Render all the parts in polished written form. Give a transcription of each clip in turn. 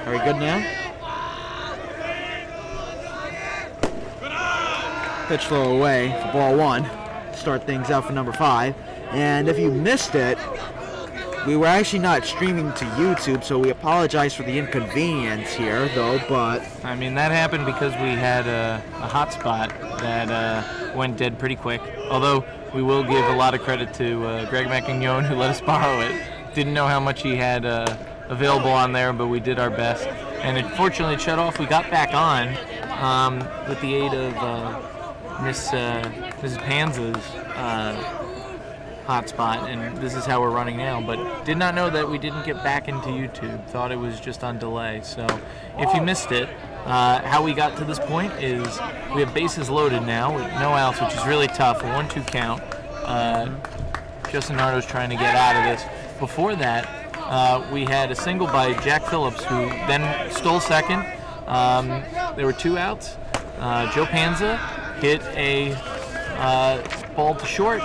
Very good now. Pitch throw away for ball 1 to start things out for number 5. And if you missed it, we were actually not streaming to YouTube, so we apologize for the inconvenience here, though, but... I mean, that happened because we had a hotspot that went dead pretty quick. Although, we will give a lot of credit to Greg McIgnone, who let us borrow it. Didn't know how much he had available on there, but we did our best. And it fortunately shut off. We got back on with the aid of Mrs. Panza's hotspot, and this is how we're running now. But did not know that we didn't get back into YouTube. Thought it was just on delay. So if you missed it, how we got to this point is we have bases loaded now with no outs, which is really tough. A 1-2 count. Justin Nardo's trying to get out of this. Before that, we had a single by Jack Phillips, who then stole second. There were 2 outs. Joe Panza hit a ball to short.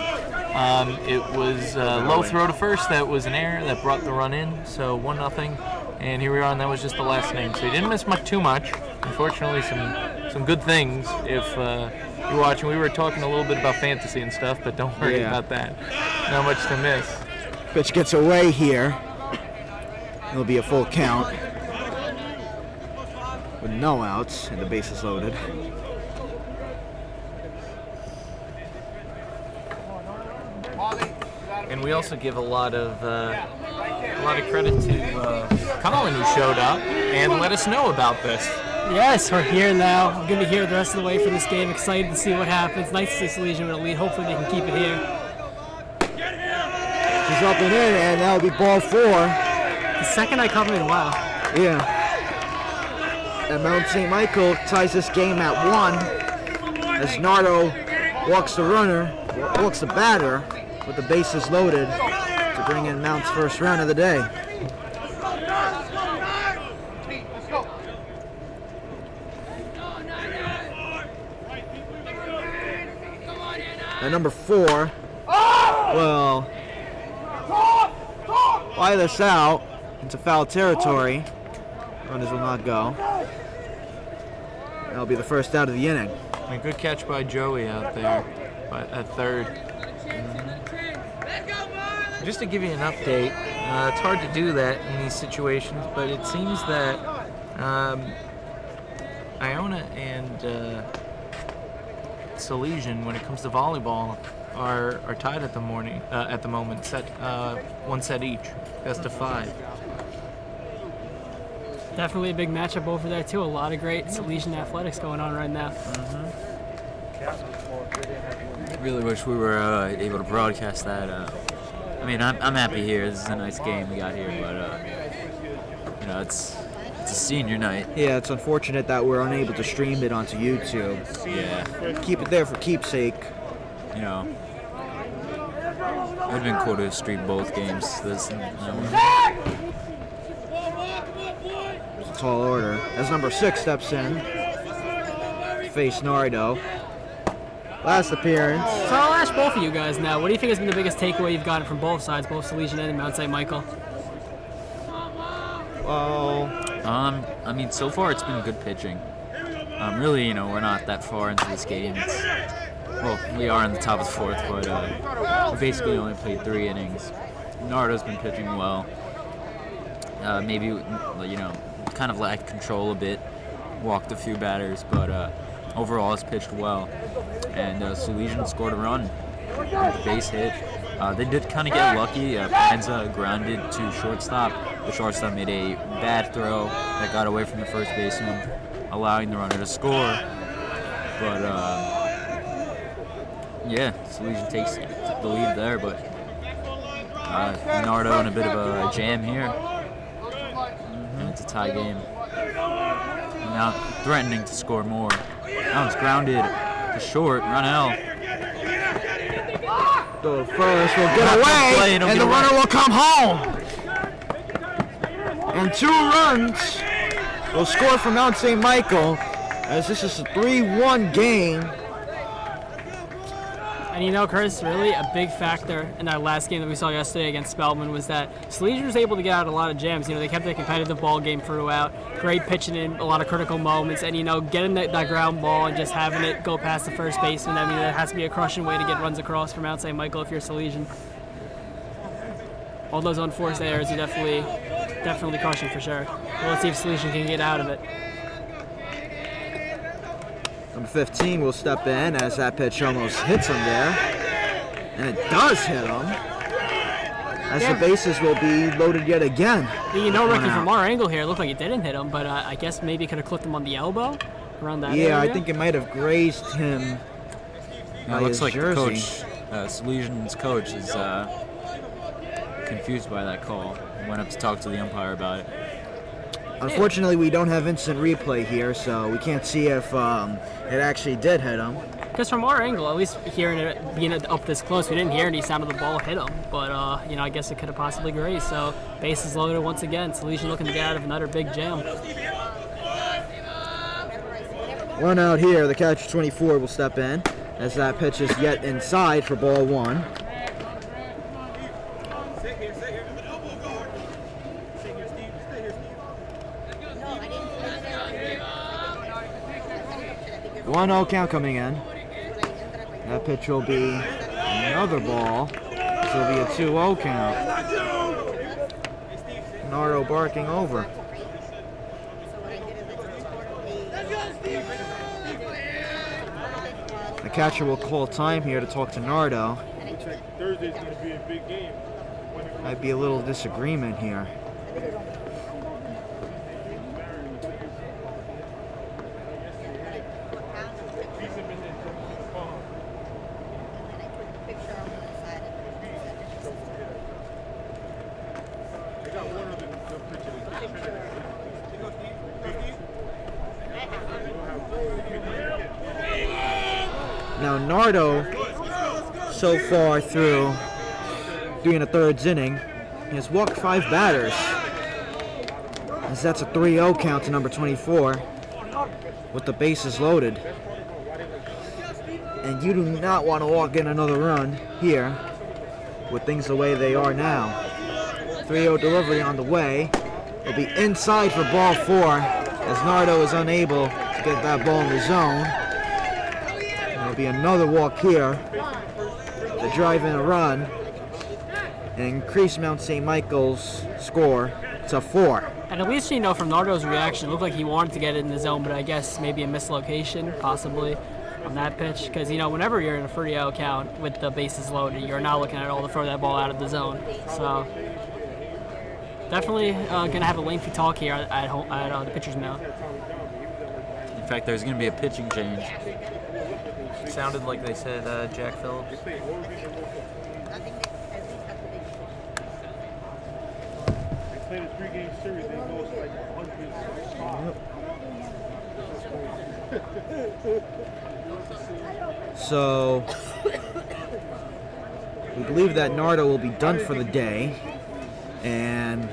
It was a low throw to first. That was an error that brought the run in. So 1-0, and here we are, and that was just the last inning. So he didn't miss too much. Unfortunately, some good things. If you're watching, we were talking a little bit about fantasy and stuff, but don't worry about that. Not much to miss. Pitch gets away here. It'll be a full count with no outs and the bases loaded. And we also give a lot of credit to Colin, who showed up and let us know about this. Yes, we're here now. I'm going to be here the rest of the way for this game. Excited to see what happens. Nice to see Salesian with a lead. Hopefully they can keep it here. She's up and in, and that'll be ball 4. The second I come in, wow. Yeah. And Mount St. Michael ties this game at 1 as Nardo walks the batter with the bases loaded to bring in Mount's first run of the day. At number 4, well, fly this out into foul territory. Runners will not go. That'll be the first out of the inning. A good catch by Joey out there, but at third. Just to give you an update, it's hard to do that in these situations, but it seems that Iona and Salesian, when it comes to volleyball, are tied at the moment, set 1 set each, best of 5. Definitely a big matchup over there too. A lot of great Salesian athletics going on right now. Really wish we were able to broadcast that. I mean, I'm happy here. This is a nice game we got here, but you know, it's a senior night. Yeah, it's unfortunate that we're unable to stream it onto YouTube. Yeah. Keep it there for keepsake. You know, it would have been cool to stream both games. There's a tall order. As number 6 steps in to face Nardo. Last appearance. So I'll ask both of you guys now. What do you think has been the biggest takeaway you've gotten from both sides, both Salesian and Mount St. Michael? Well, I mean, so far it's been good pitching. Really, you know, we're not that far into this game. Well, we are in the top of the 4th, but we basically only played 3 innings. Nardo's been pitching well. Maybe, you know, kind of lacked control a bit, walked a few batters, but overall has pitched well. And Salesian scored a run, a base hit. They did kind of get lucky. Panza grounded to shortstop. The shortstop made a bad throw that got away from the first baseman, allowing the runner to score. But yeah, Salesian takes the lead there, but Nardo in a bit of a jam here. And it's a tie game. Now threatening to score more. Now it's grounded to short. Runnell. the first will get away, and the runner will come home. And 2 runs will score for Mount St. Michael, as this is a 3-1 game. And And you know, Chris, really a big factor in that last game that we saw yesterday against Spelman was that Salesian was able to get out a lot of jams. You know, they kept a competitive ball game throughout, great pitching in a lot of critical moments, and, you know, getting that ground ball and just having it go past the first baseman. I mean, that has to be a crushing way to get runs across from Mount St. Michael if you're Salesian. All those unforced errors are definitely crushing for sure. But let's see if Salesian can get out of it. Number 15 will step in as that pitch almost hits him there. And it does hit him. As the bases will be loaded yet again. You know, Ricky, from our angle here, it looked like it didn't hit him, but I guess maybe it could have clipped him on the elbow around that area. Yeah, I think it might have grazed him. It looks like the coach, Salesian's coach, is confused by that call. Went up to talk to the umpire about it. Unfortunately, we don't have instant replay here, so we can't see if it actually did hit him. Because from our angle, at least hearing it being up this close, we didn't hear any sound of the ball hit him. But, you know, I guess it could have possibly grazed. So, bases loaded once again. Salesian looking to get out of another big jam. One out here, the catcher 24 will step in as that pitch is yet inside for ball one. One 0 count coming in. That pitch will be another ball. This will be a 2-0 count. Nardo barking over. The catcher will call time here to talk to Nardo. Thursday's going to be a big game. Might be a little disagreement here. Now Nardo, so far through 3 1/3 inning, he has walked 5 batters. As that's a 3-0 count to number 24 with the bases loaded. And you do not want to walk in another run here with things the way they are now. 3-0 delivery on the way. It'll be inside for ball 4 as Nardo is unable to get that ball in the zone. There'll be another walk here to drive in a run and increase Mount St. Michael's score to 4. And at least, you know, from Nardo's reaction, it looked like he wanted to get it in the zone, but I guess maybe a mislocation, possibly, on that pitch. Because, you know, whenever you're in a 3-0 count with the bases loaded, you're not looking at all to throw that ball out of the zone. So, definitely going to have a lengthy talk here at the pitcher's mound. In fact, there's going to be a pitching change. Sounded like they said Jack Phillips. Played a 3-game series, they lost like 105. So we believe that Nardo will be done for the day, and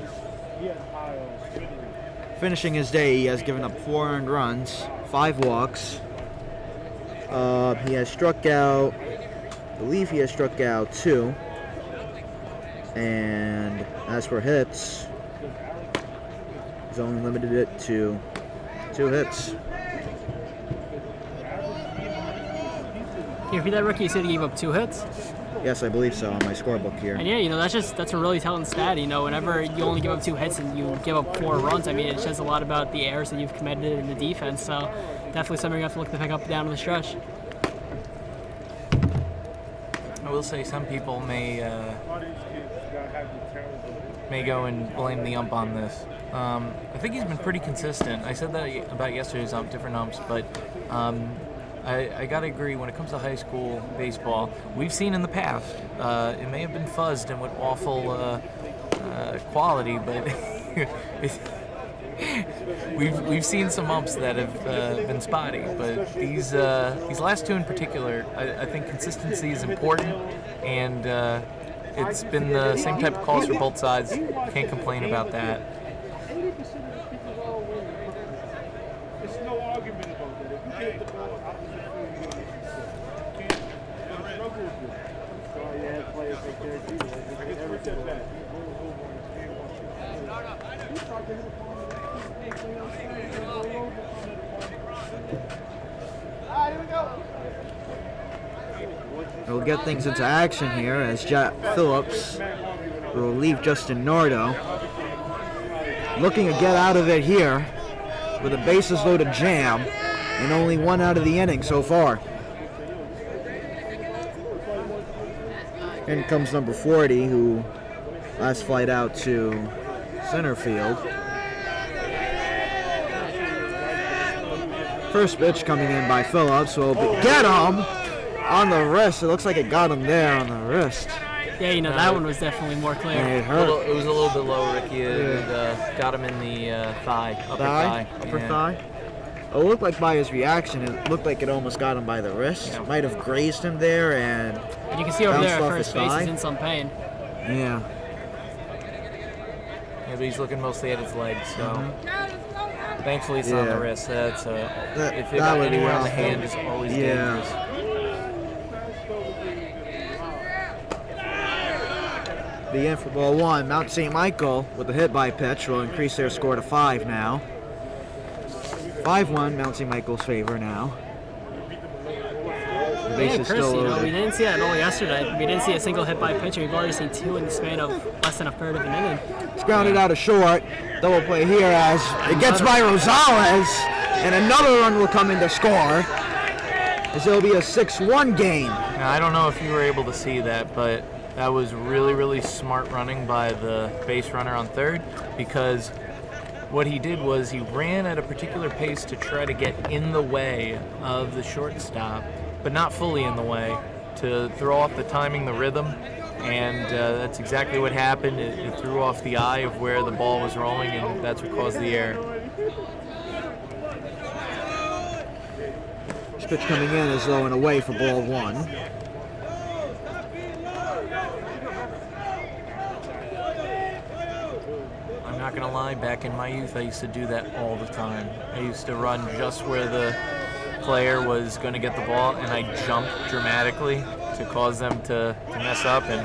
finishing his day, he has given up 4 earned runs, 5 walks. He has struck out, I believe he has struck out 2. And as for hits, he's only limited it to 2 hits. Can you repeat that, Ricky? You said he gave up 2 hits? Yes, I believe so on my scorebook here. And yeah, you know, that's a really telling stat. You know, whenever you only give up 2 hits and you give up 4 runs, I mean, it says a lot about the errors that you've committed in the defense. So definitely something you have to look to pick up down the stretch. I will say some people may go and blame the ump on this. I think he's been pretty consistent. I said that about yesterday's ump, different umps, but I gotta agree, when it comes to high school baseball, we've seen in the past, it may have been fuzzed and with awful quality, but we've seen some umps that have been spotty. But these last 2 in particular, I think consistency is important, and it's been the same type of calls for both sides. Can't complain about that. We'll get things into action here as Jack Phillips will relieve Justin Nardo. Looking to get out of it here with a bases loaded jam and only 1 out of the inning so far. In comes number 40, who last flight out to center field. First pitch coming in by Phillips will get him on the wrist. It looks like it got him there on the wrist. Yeah, you know, that one was definitely more clear. And it hurt. It was a little bit low, Ricky. It got him in the upper thigh. Upper thigh? It looked like by his reaction, it looked like it almost got him by the wrist. Yeah. Might have grazed him there and And you can see over there bounced at off first his base thigh. he's in some pain. Yeah. Yeah, but he's looking mostly at his legs, so thankfully it's on the wrist. That's if it got would be anywhere on the awful. hand, it's always Yeah. dangerous. The in for ball 1. Mount St. Michael with a hit by pitch will increase their score to 5 now. 5-1, Mount St. Michael's favor now. The base Yeah, is Chris, still you know, loaded. we didn't see that at all yesterday. We didn't see a single hit by pitcher. We've already seen 2 in the span of less than a third of an inning. It's grounded out of short. Double play here as it gets by Rosales, and another run will come in to score, as it'll be a 6-1 game. Now, I don't know if you were able to see that, but that was really, really smart running by the base runner on third, because what he did was he ran at a particular pace to try to get in the way of the shortstop, but not fully in the way, to throw off the timing, the rhythm, and that's exactly what happened. It threw off the eye of where the ball was rolling, and that's what caused the error. This pitch coming in is low and away for ball 1. I'm not gonna lie, back in my youth I used to do that all the time. I used to run just where the player was going to get the ball, and I jumped dramatically to cause them to mess up, and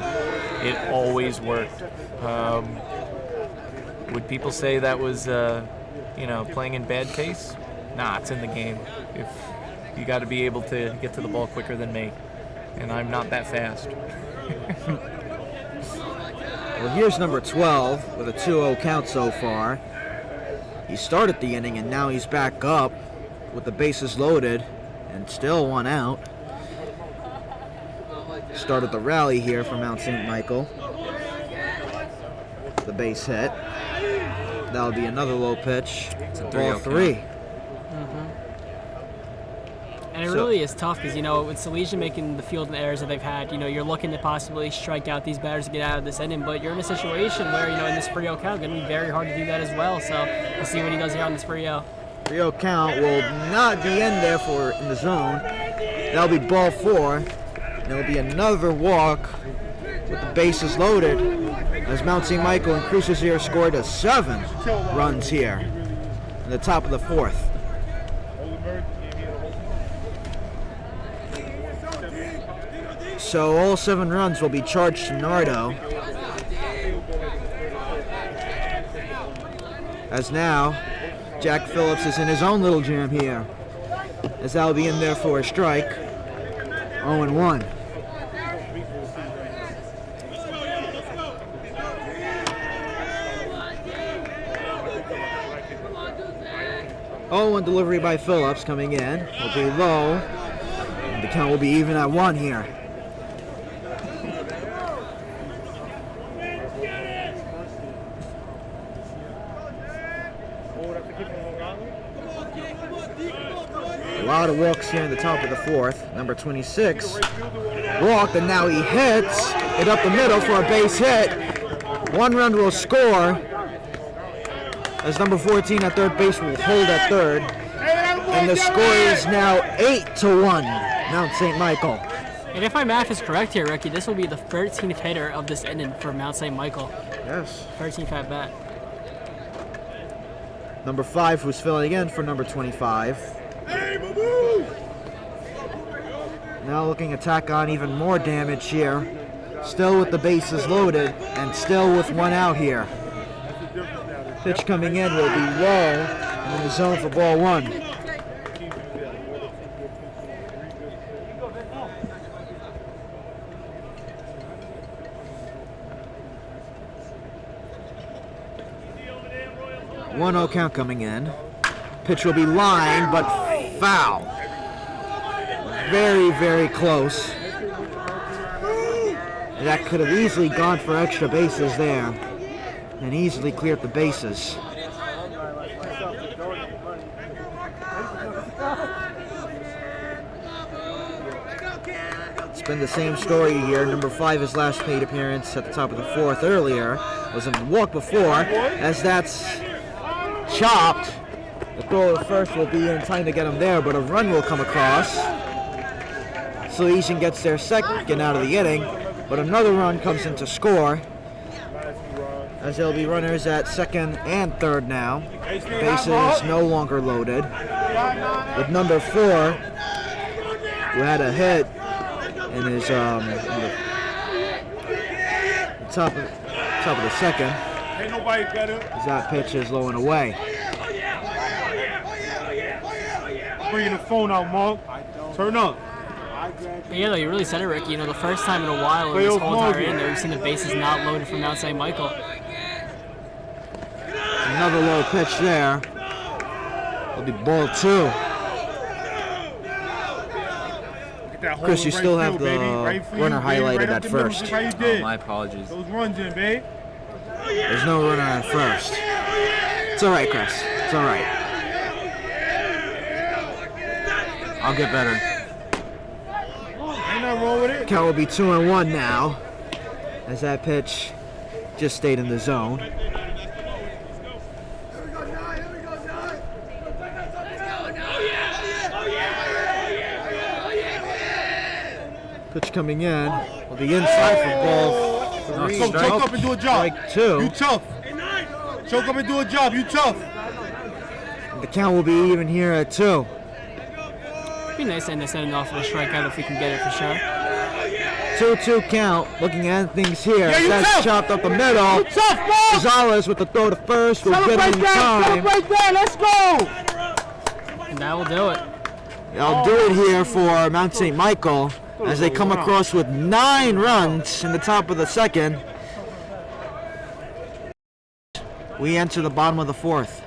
it always worked. Would people say that was playing in bad taste? Nah, it's in the game. If you got to be able to get to the ball quicker than me, and I'm not that fast. Well, here's number 12 with a 2-0 count so far. He started the inning and now he's back up with the bases loaded and still 1 out. Started the rally here for Mount St. Michael. The base hit. That'll be another low pitch. It's a Ball 3-0 3. And it really is tough because, with Salesian making the field and errors that they've had, you're looking to possibly strike out these batters to get out of this inning, but you're in a situation where, in this 3-0 count, going to be very hard to do that as well. So we'll see what he does here on this 3-0. 3-0 count will not be in there in the zone. That'll be ball 4. And there'll be another walk with the bases loaded as Mount St. Michael increases their score to 7 runs here in the top of the 4th. So all 7 runs will be charged to Nardo. As now, Jack Phillips is in his own little jam here, as that'll be in there for a strike. 0-1. One delivery by Phillips coming in. Will be low. And the count will be even at 1 here. A lot of walks here in the top of the 4th. Number 26 walked, and now he hits it up the middle for a base hit. 1 run will score as number 14 at third base will hold at third. And the score is now 8-1, Mount St. Michael. And if my math is correct here, Ricky, this will be the 13th hitter of this inning for Mount St. Michael. Yes. 13th at bat. Number 5 who's filling in for number 25. Now looking to tack on even more damage here. Still with the bases loaded and still with one out here. Pitch coming in will be low and in the zone for ball one. One 0 count coming in. Pitch will be lined, but foul. Very, very close. That could have easily gone for extra bases there and easily cleared the bases. It's been the same story here. Number 5, his last plate appearance at the top of the 4th earlier was a walk before. As that's chopped, the throw to first will be in time to get him there, but a run will come across. Salesian gets their second out of the inning, but another run comes in to score, as there'll be runners at second and third now. Bases no longer loaded. With number 4, who had a hit in his top of the second, as that pitch is low and away. Bringing the phone out, Mark. Turn up. Yeah, though, you really said it, Rick. You know, the first time in a while in this whole entire inning, we've seen the bases not loaded from Mount St. Michael. Another low pitch there. It'll be ball 2. Chris, you still have the runner highlighted at first. Oh, my apologies. Those runs in, babe. There's no runner at first. It's all right, Chris. It's all right. I'll get better. Ain't nothing wrong with it. Count will be 2-1 now, as that pitch just stayed in the zone. Pitch coming in will be inside for ball 3. So choke up and do a job. Strike 2. You tough. Choke up and do a job. You tough. The count will be even here at 2. It'd be nice to end this inning off with a strikeout if we can get it for sure. 2-2 count. Looking at things here. That's tough. chopped up the middle. You tough, ball. Gonzalez with the throw to first will get it in time. Celebrate that. Let's go. And that will do it. They'll do it here for Mount St. Michael as they come across with 9 runs in the top of the second. We enter the bottom of the 4th.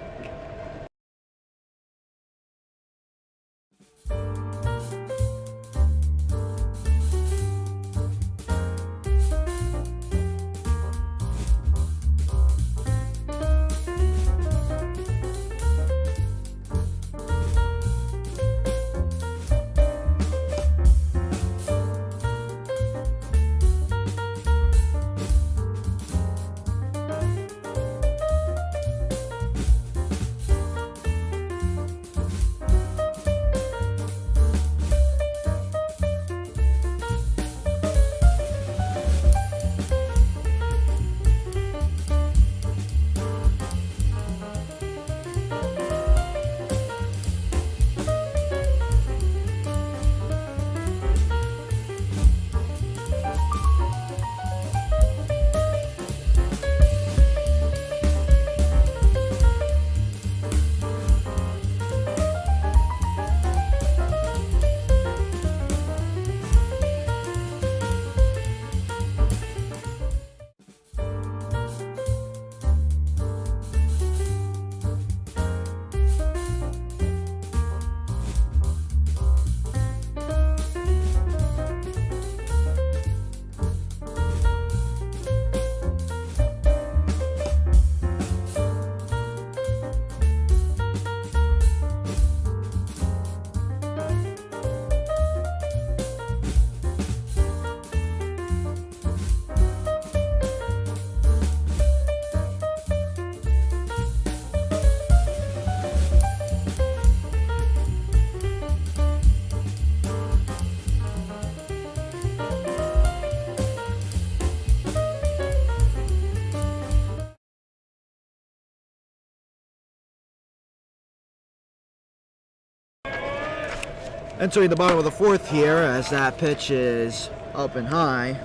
Entering the bottom of the fourth here, as that pitch is up and high.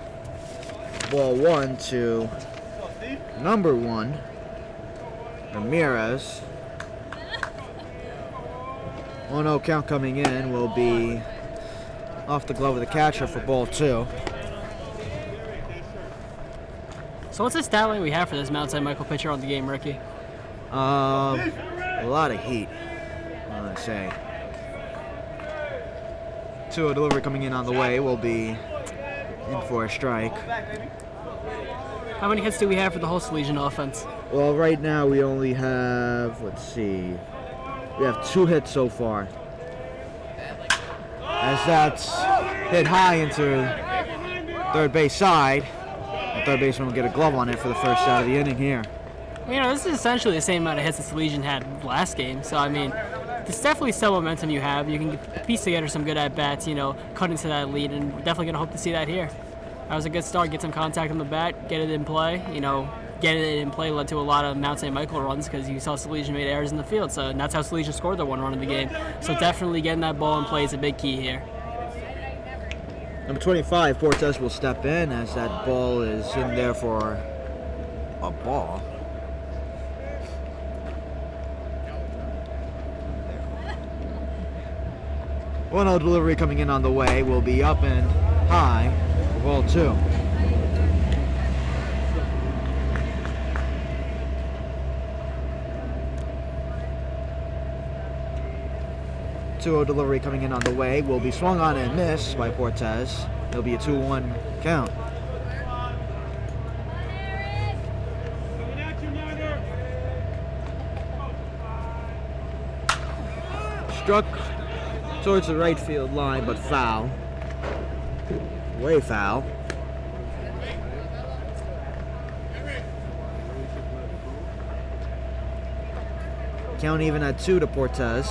Ball 1 to number 1, Ramirez. 1-0 count coming in will be off the glove of the catcher for ball 2. So what's the stat line we have for this Mount St. Michael pitcher on the game, Ricky? A lot of heat, I'd say. 2-0 delivery coming in on the way will be in for a strike. How many hits do we have for the whole Salesian offense? Well, right now we only have, let's see, we have 2 hits so far. As that's hit high into third base side. The third baseman will get a glove on it for the first out of the inning here. You know, this is essentially the same amount of hits that Salesian had last game. So, I mean, there's definitely some momentum you have. You can piece together some good at-bats, you know, cut into that lead, and we're definitely going to hope to see that here. That was a good start. Get some contact on the bat, get it in play. You know, getting it in play led to a lot of Mount St. Michael runs because you saw Salesian made errors in the field. So, and that's how Salesian scored their 1 run in the game. So definitely getting that ball in play is a big key here. Number 25, Portes will step in as that ball is in there for a ball. One out delivery coming in on the way will be up and high for ball 2. Two-0 delivery coming in on the way will be swung on and missed by Portes. It'll be a 2-1 count. Struck towards the right field line, but foul. Way foul. Count even at 2 to Portes.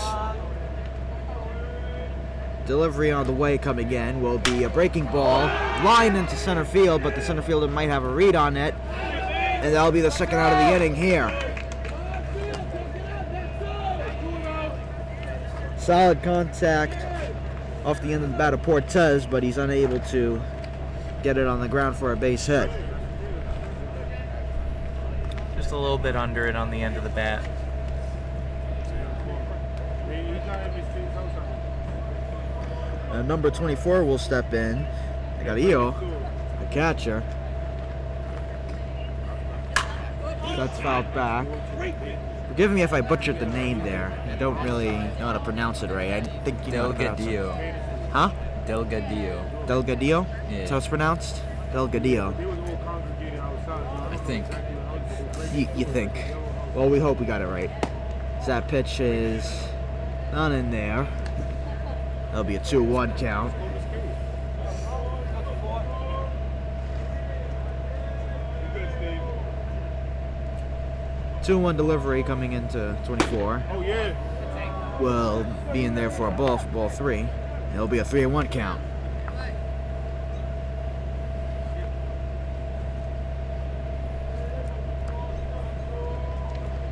Delivery on the way coming in will be a breaking ball, line into center field, but the center fielder might have a read on it, and that'll be the second out of the inning here. Solid contact off the end of the bat of Portes, but he's unable to get it on the ground for a base hit. Just a little bit under it on the end of the bat. Number 24 will step in. I got Io, the catcher. That's fouled back. Forgive me if I butchered the name there. I don't really know how to pronounce it right. I think you know how to pronounce it. Delgadillo. Huh? Delgadillo. Delgadillo? Yeah. That's how it's pronounced? Delgadillo. I think. You think. Well, we hope we got it right. So that pitch is not in there. That'll be a 2-1 count. Two-1 delivery coming into 24. Oh, yeah. Will be in there for a ball for ball 3. It'll be a 3-1 count.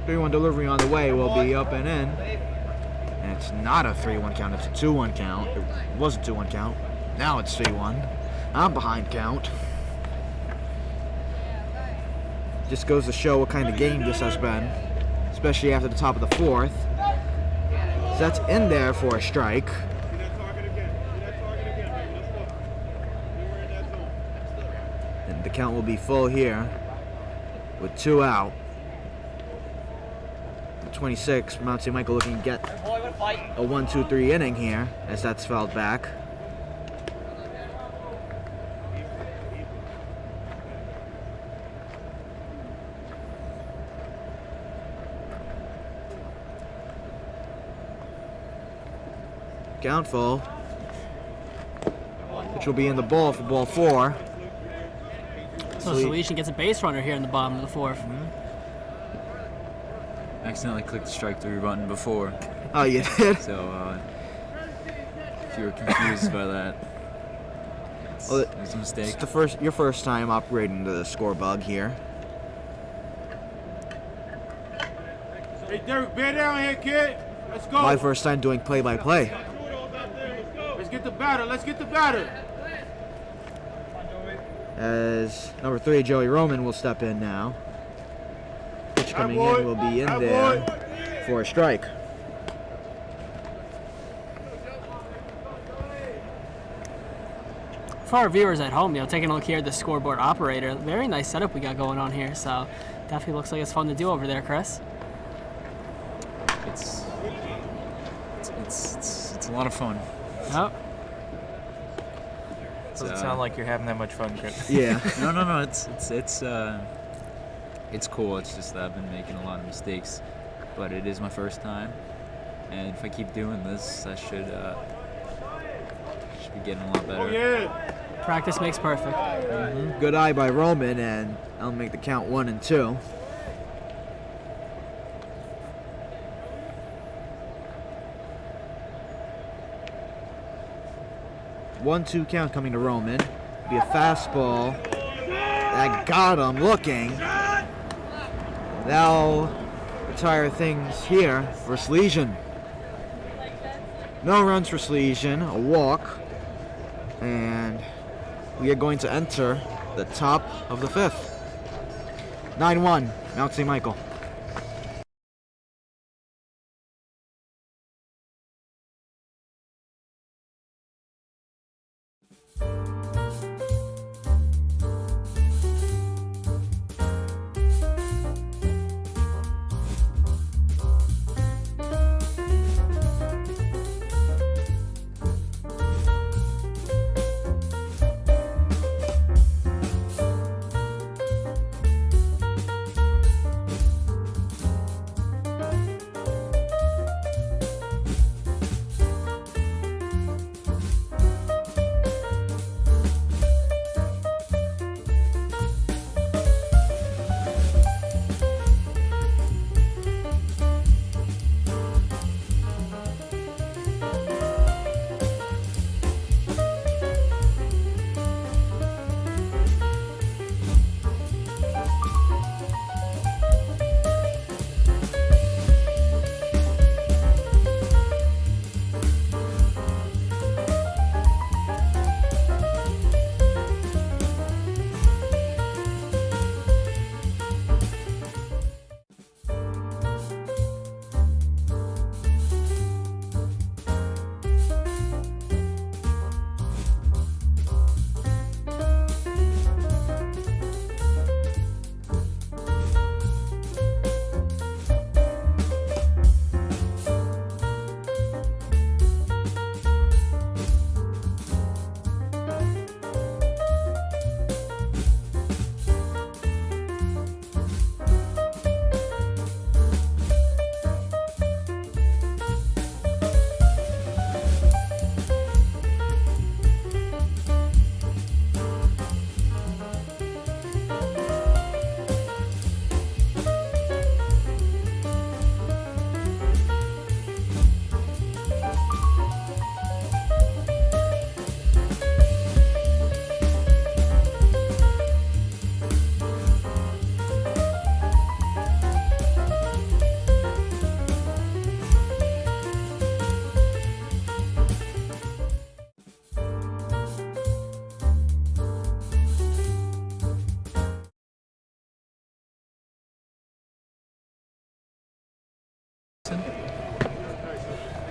Three-one delivery on the way will be up and in. And it's not a 3-1 count, it's a 2-1 count. It was a 2-1 count. Now it's 3-1. I'm behind count. Just goes to show what kind of game this has been, especially after the top of the 4th. So that's in there for a strike. And the count will be full here with 2 out. 26, Mount St. Michael looking to get a 1-2-3 inning here as that's fouled back. Count full. Which will be in the ball for ball 4. So Salesian gets a base runner here in the bottom of the 4th. Accidentally clicked the strike 3 button before. Oh, you did? So, if you were confused by that, Well, it was a mistake. It's your first time operating the score bug here. Hey, Derek, bear down here, kid. Let's go. My first time doing play-by-play. get the batter. Let's get the batter. As number 3, Joey Roman, will step in now. Pitch coming in will be in there for a strike. For our viewers at home, taking a look here at the scoreboard operator, very nice setup we got going on here. So definitely looks like it's fun to do over there, Chris. It's a lot of fun. Yep. Doesn't sound like you're having that much fun, Chris. Yeah. No. It's cool. It's just that I've been making a lot of mistakes, but it is my first time, and if I keep doing this, I should be getting a lot better. Oh, yeah. Practice makes perfect. Good eye by Roman, and I'll make the count 1-2. One-two count coming to Roman. Be a fastball. That got him looking. That'll retire things here for Salesian. No runs for Salesian, a walk. And we are going to enter the top of the 5th. 9-1, Mount St. Michael.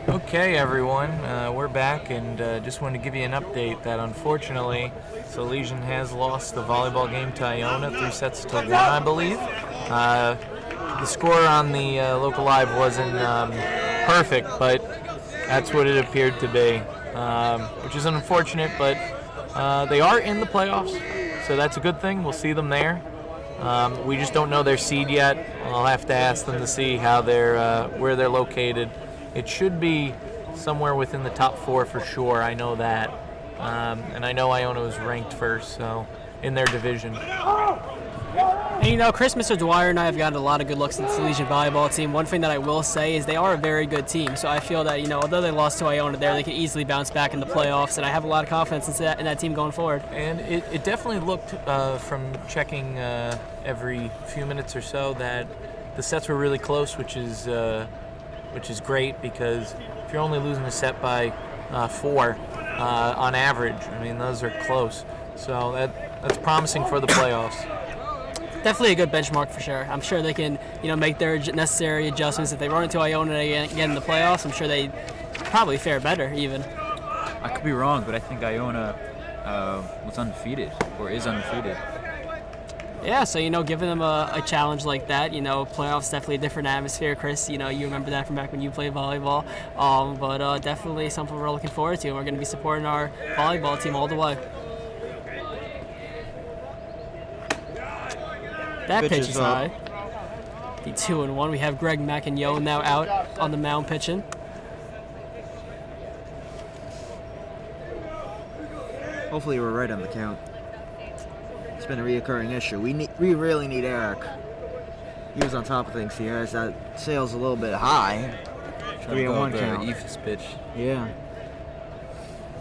Okay, everyone, we're back, and just wanted to give you an update that unfortunately Salesian has lost the volleyball game to Iona 3-1, I believe. The score on the local live wasn't perfect, but that's what it appeared to be, which is unfortunate, but they are in the playoffs, so that's a good thing. We'll see them there. We just don't know their seed yet. I'll have to ask them to see how where they're located. It should be somewhere within the top 4 for sure. I know that. And I know Iona was ranked first, so in their division. And Chris, Mr. Dwyer and I have gotten a lot of good looks at the Salesian volleyball team. One thing that I will say is they are a very good team. So I feel that, although they lost to Iona there, they can easily bounce back in the playoffs. And I have a lot of confidence in that team going forward. And it definitely looked, from checking every few minutes or so, that the sets were really close, which is great, because if you're only losing a set by 4, on average. I mean, those are close. So that's promising for the playoffs. Definitely a good benchmark for sure. I'm sure they can, make their necessary adjustments. If they run into Iona again in the playoffs, I'm sure they probably fare better even. I could be wrong, but I think Iona was undefeated or is undefeated. Yeah, so giving them a challenge like that, playoffs definitely a different atmosphere. Chris, you remember that from back when you played volleyball. But definitely something we're looking forward to, and we're going to be supporting our volleyball team all the way. That pitch is high. The 2-1. We have Greg McIntyre now out on the mound pitching. Hopefully we're right on the count. It's been a reoccurring issue. We really need Eric. He was on top of things here as that sail's a little bit high. 3-1 count. Ephus pitch. Yeah.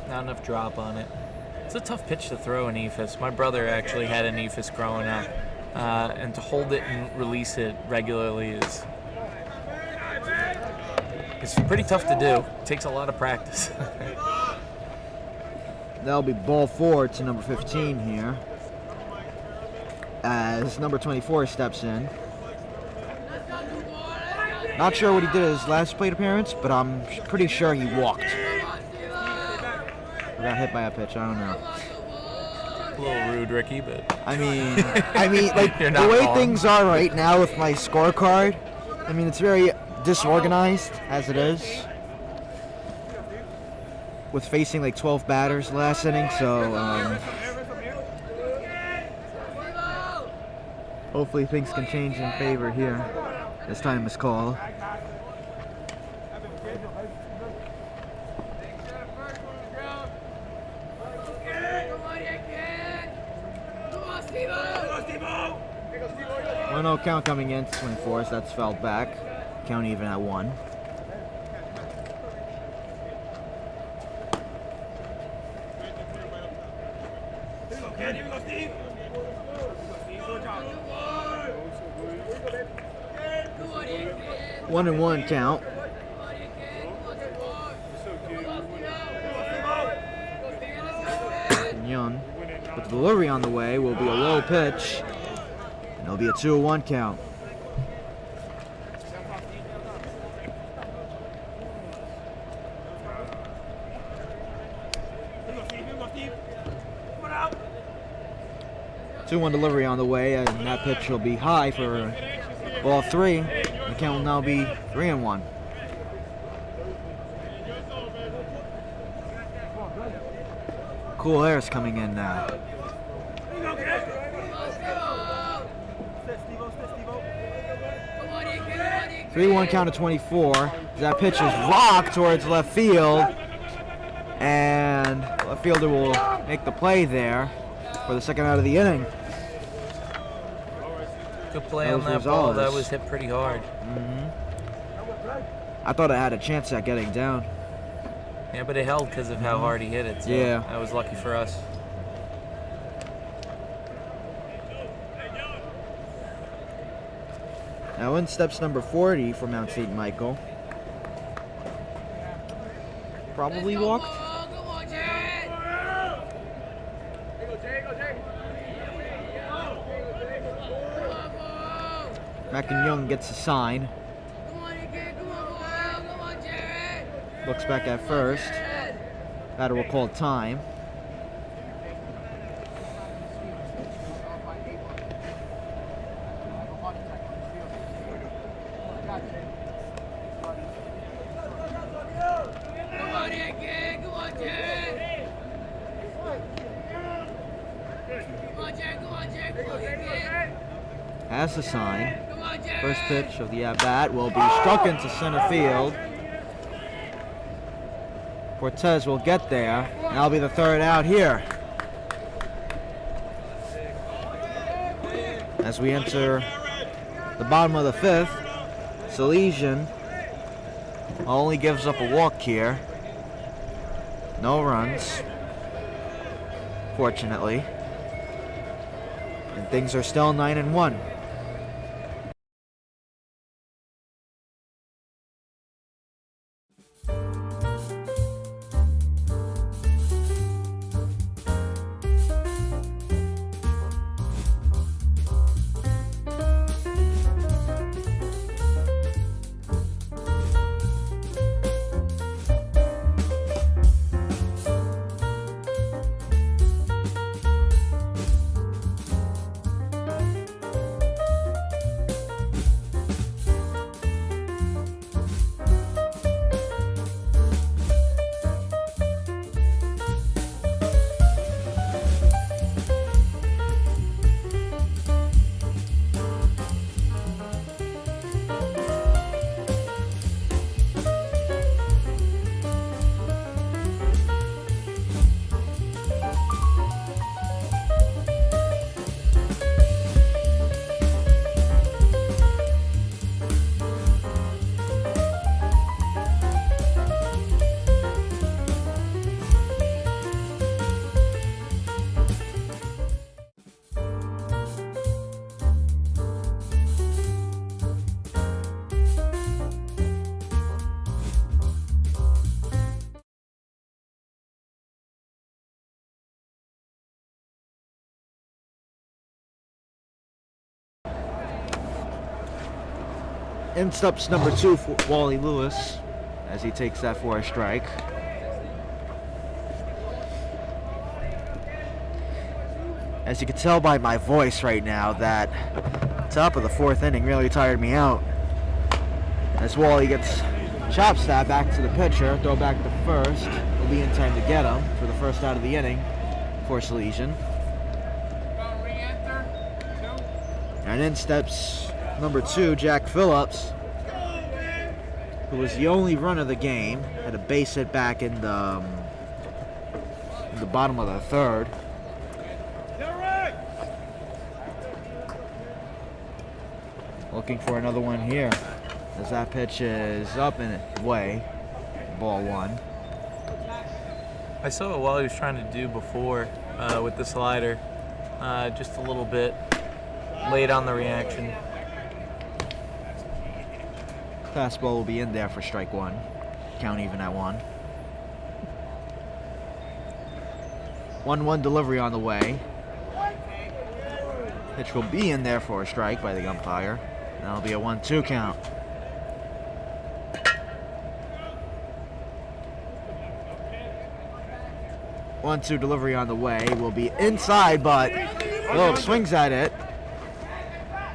Not enough drop on it. It's a tough pitch to throw an Ephus. My brother actually had an Ephus growing up. And to hold it and release it regularly is pretty tough to do. It takes a lot of practice. That'll be ball 4 to number 15 here, as number 24 steps in. Not sure what he did his last plate appearance, but I'm pretty sure he walked. Or got hit by a pitch, I don't know. A little rude, Ricky, but I mean, like You're the not way wrong. things are right now with my scorecard, I mean, it's very disorganized as it is. With facing like 12 batters last inning, so hopefully things can change in favor here as time is called. One 0 count coming in to 24, so that's fouled back. Count even at 1. One and 1 count. And Young, with the delivery on the way, will be a low pitch. And it'll be a 2-1 count. Two-one delivery on the way, and that pitch will be high for ball 3. The count will now be 3-1. Cool air is coming in now. 3-1 count to 24. That pitch is rocked towards left field, and left fielder will make the play there for the second out of the inning. Good play on that ball. That was hit pretty hard. I thought I had a chance at getting down. Yeah, but it held because of how hard he hit it. So Yeah. that was lucky for us. Now in steps number 40 for Mount St. Michael. Probably walked. Young gets a sign. Looks back at first. Batter will call time. Has the sign. First pitch of the at-bat will be struck into center field. Cortez will get there. That'll be the third out here. As we enter the bottom of the 5th, Salesian only gives up a walk here. No runs, fortunately. And things are still 9-1. In steps number 2 for Wally Lewis as he takes that for a strike. As you can tell by my voice right now, that top of the 4th inning really tired me out. As Wally gets chop stab back to the pitcher, throw back to first. Will be in time to get him for the first out of the inning for Salesian. And in steps number 2, Jack Phillips, who was the only run of the game, had a base hit back in the bottom of the 3rd. Looking for another one here, as that pitch is up and away. Ball 1. I saw what Wally was trying to do before with the slider, just a little bit late on the reaction. Fastball will be in there for strike 1. Count even at 1. 1-1 delivery on the way. Pitch will be in there for a strike by the umpire. That'll be a 1-2 count. One-two delivery on the way will be inside, but Phillips swings at it.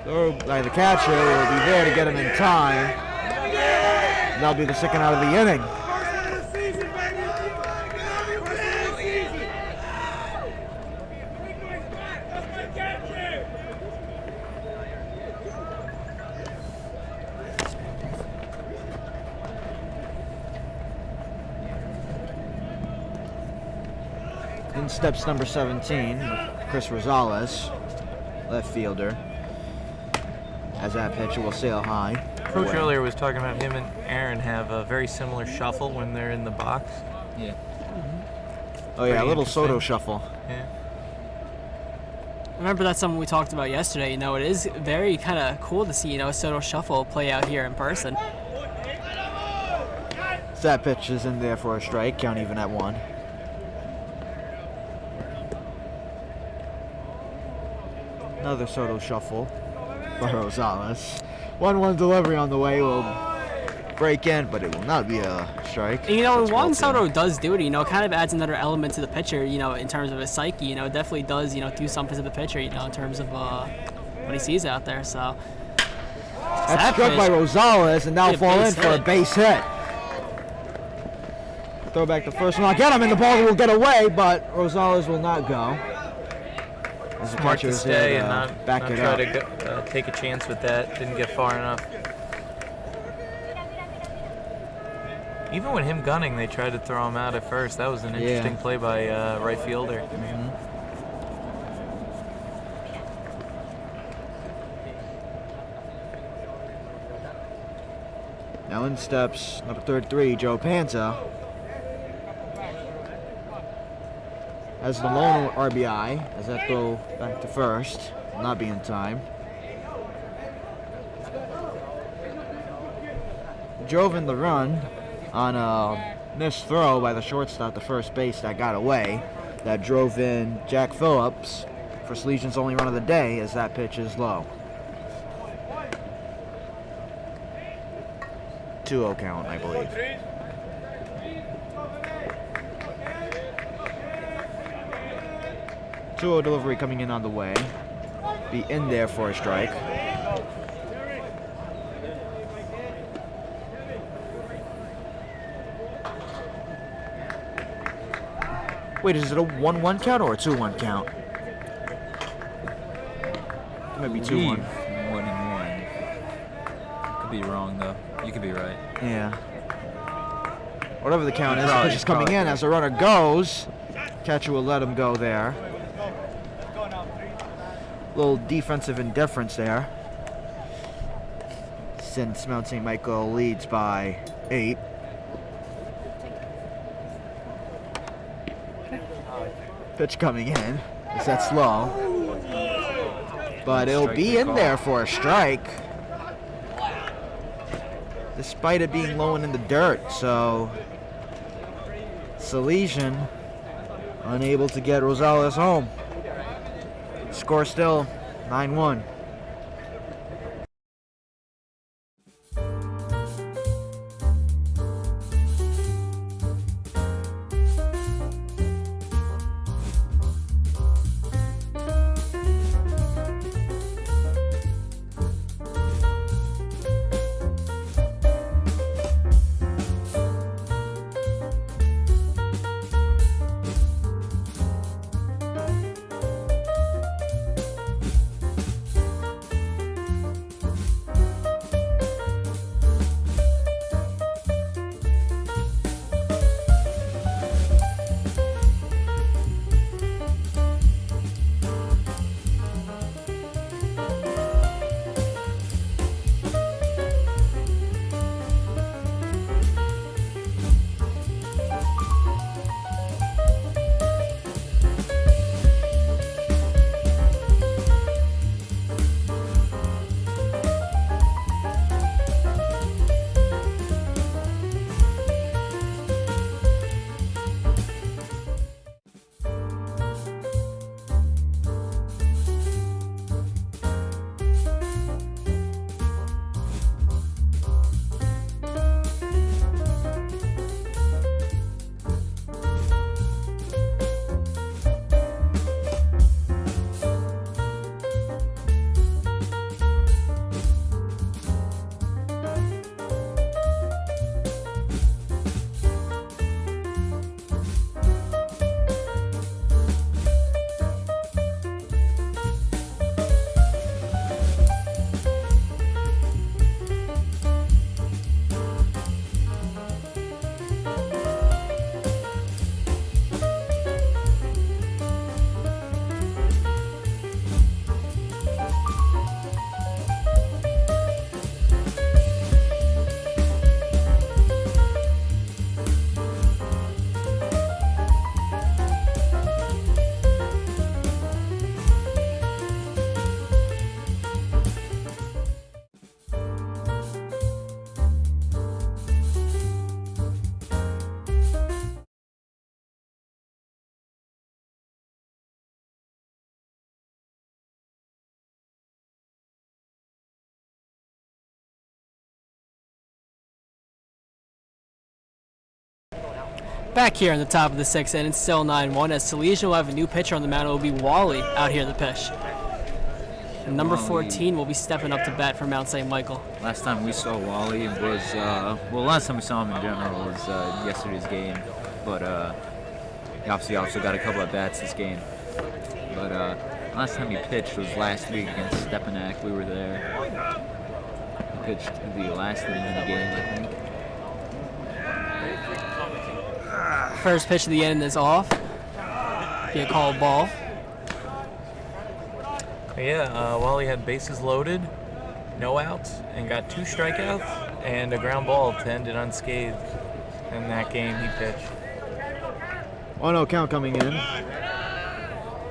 Throw by the catcher will be there to get him in time. That'll be the second out of the inning. In steps number 17, Chris Rosales, left fielder, as that pitcher will sail high. Coach earlier was talking about him and Aaron have a very similar shuffle when they're in the box. Yeah. Oh yeah, a Pretty little Soto interesting. shuffle. Yeah. Remember, that's something we talked about yesterday. You know, it is very kind of cool to see, you know, a Soto shuffle play out here in person. That pitch is in there for a strike, count even at 1. Another Soto shuffle by Rosales. 1-1 delivery on the way will break in, but it will not be a strike. And, you know, That's when Juan well Soto done. does do it, you know, kind of adds another element to the pitcher, you know, in terms of his psyche, you know, it definitely does, you know, do something to the pitcher, you know, in terms of what he sees out there, so. That's struck by Rosales, and now Yeah, fall in base for a hit. base hit. Throw back the first one. I'll get him, and the ball will get away, but Rosales will not go. As the Smart catcher to is stay there and to not back it try up. to go, take a chance with that. Didn't get far enough. Even with him gunning, they tried to throw him out at first. That was an interesting play by right fielder. Now in steps number 33, Joe Panza. Has the lone RBI as that throw back to first. Will not be in time. Drove in the run on a missed throw by the shortstop to first base that got away. That drove in Jack Phillips for Salesian's only run of the day as that pitch is low. 2-0 count, I believe. Delivery coming in on the way. Be in there for a strike. Wait, is it a 1-1 count or a 2-1 count? It might be 2-1. 1-1. Could be wrong though. You could be right. Yeah. Whatever the count is, the Probably- pitch is coming probably. in as the runner goes. Catcher will let him go there. Little defensive indifference there, since Mount St. Michael leads by 8. Pitch coming in. That's low. But it'll Strike be the in call. there for a strike. Despite it being low and in the dirt, so Salesian unable to get Rosales home. Score still 9-1. Back here in the top of the 6th inning, still 9-1, as Salesian will have a new pitcher on the mound. It will be Wally out here in the pitch. And number 14 will be stepping up to bat for Mount St. Michael. Last time we saw Wally was, last time we saw him in general was yesterday's game. But he obviously also got a couple of bats this game. But last time he pitched was last week against Stepanak. We were there. He pitched the last inning of the game, I think. First pitch of the inning is off. Be a called ball. Yeah, Wally had bases loaded, no outs, and got 2 strikeouts and a ground ball to end it unscathed. In that game, he pitched. 1-0 count coming in.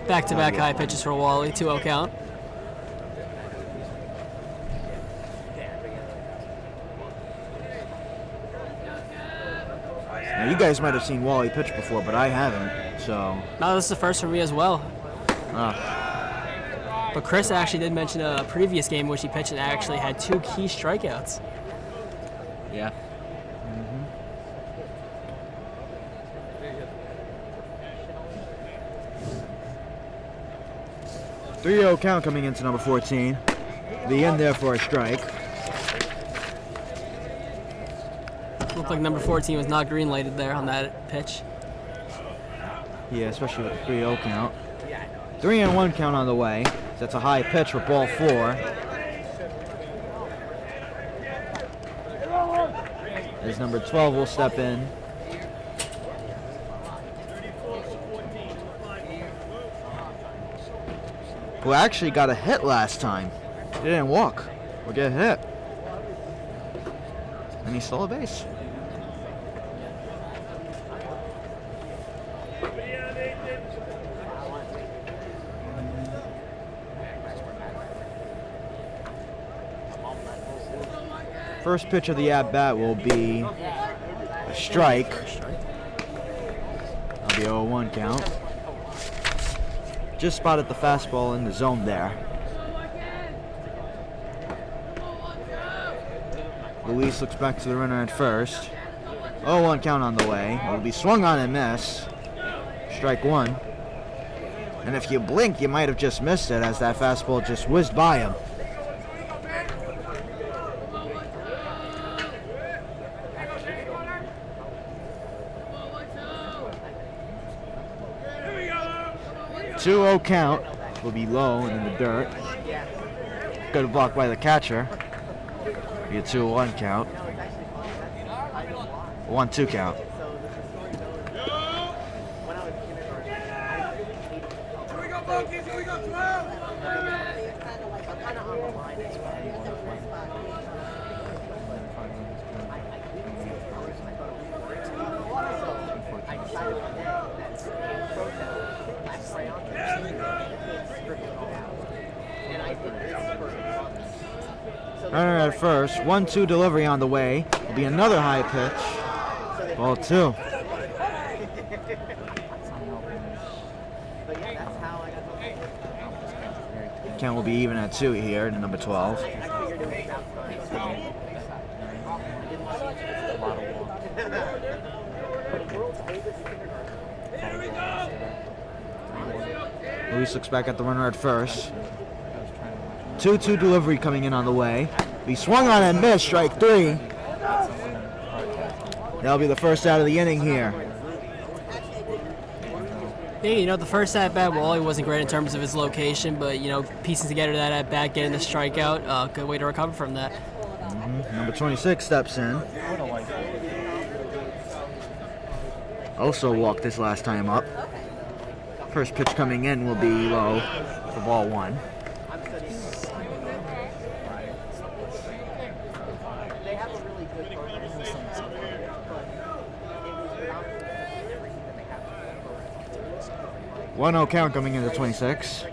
Back-to-back high pitches for Wally, 2-0 count. Now, you guys might have seen Wally pitch before, but I haven't, so... No, this is the first for me as well. But Chris actually did mention a previous game in which he pitched and actually had 2 key strikeouts. Yeah. 3-0 count coming into number 14. The end there for a strike. Looked like number 14 was not green lighted there on that pitch. Yeah, especially with the 3-0 count. 3-1 count on the way. That's a high pitch for ball 4. As number 12 will step in. Who actually got a hit last time. He didn't walk or get hit. And he stole a base. First pitch of the at-bat will be a strike. That'll be 0-1 count. Just spotted the fastball in the zone there. Luis looks back to the runner at first. 0-1 count on the way. It will be swung on and miss. Strike 1. And if you blink, you might have just missed it as that fastball just whizzed by him. Two-0 count will be low and in the dirt. Good block by the catcher. Be a 2-1 count. 1-2 count. Runner at first, 1-2 delivery on the way. Will be another high pitch. Ball 2. Count will be even at 2 here to number 12. Luis looks back at the runner at first. 2-2 delivery coming in on the way. He swung on and missed, strike 3. That'll be the first out of the inning here. Yeah, you know, the first at-bat, Wally wasn't great in terms of his location, but, you know, piecing together that at-bat, getting the strikeout, good way to recover from that. Number 26 steps in. Also walked this last time up. First pitch coming in will be low for ball 1. One-0 count coming into 26.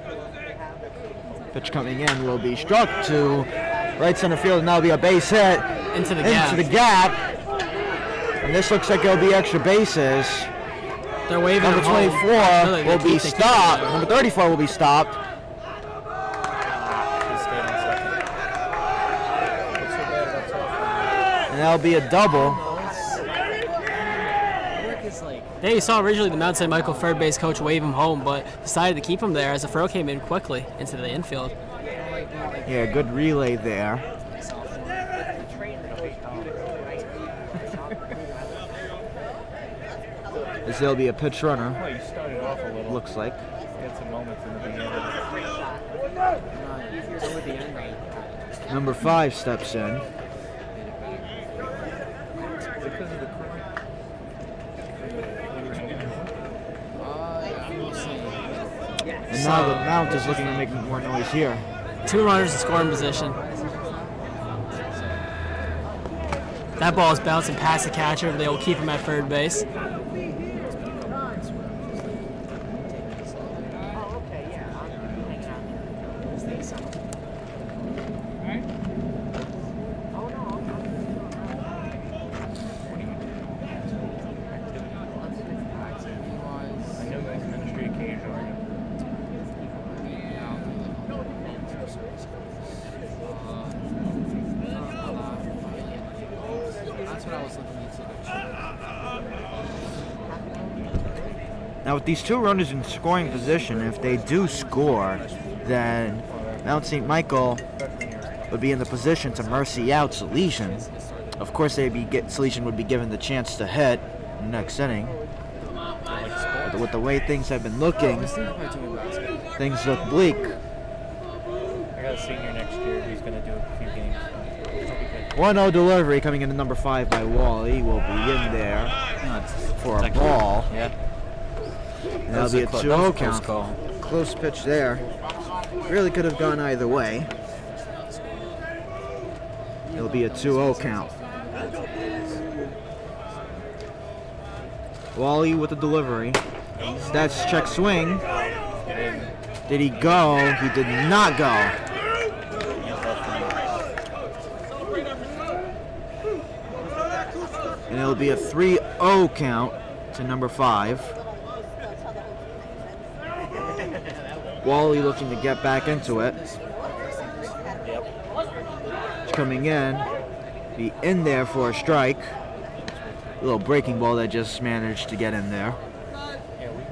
Pitch coming in will be struck to right center field, and that'll be a base hit Into the gap. And this looks like it'll be extra bases. They're waving Number at home. 24 Really, will be they keep it stopped. there. Number 34 will be stopped. And that'll be a double. There you saw originally the Mount St. Michael third base coach wave him home, but decided to keep him there as the throw came in quickly into the infield. Yeah, good relay there. As there'll be a pitch runner. Well, you started off a little. Looks like. Had some moments in the beginning. Number 5 steps in. Because of the And now the Mount is looking to make more noise here. 2 runners in scoring position. That ball is bouncing past the catcher, but they will keep him at third base. Now with these 2 runners in scoring position, if they do score, then Mount St. Michael would be in the position to mercy out Salesian. Of course, Salesian would be given the chance to hit in the next inning. But with the way things have been looking, things look bleak. I got a senior next year who's going to do a few games. 1-0 delivery coming into number 5 by Wally will be in there for a ball. Yeah. And that'll be a 2-0 count. Close pitch there. Really could have gone either way. It'll be a 2-0 count. Wally with the delivery. That's check swing. Did he go? He did not go. And it'll be a 3-0 count to number 5. Wally looking to get back into it. It's coming in. Be in there for a strike. A little breaking ball that just managed to get in there. Yeah, we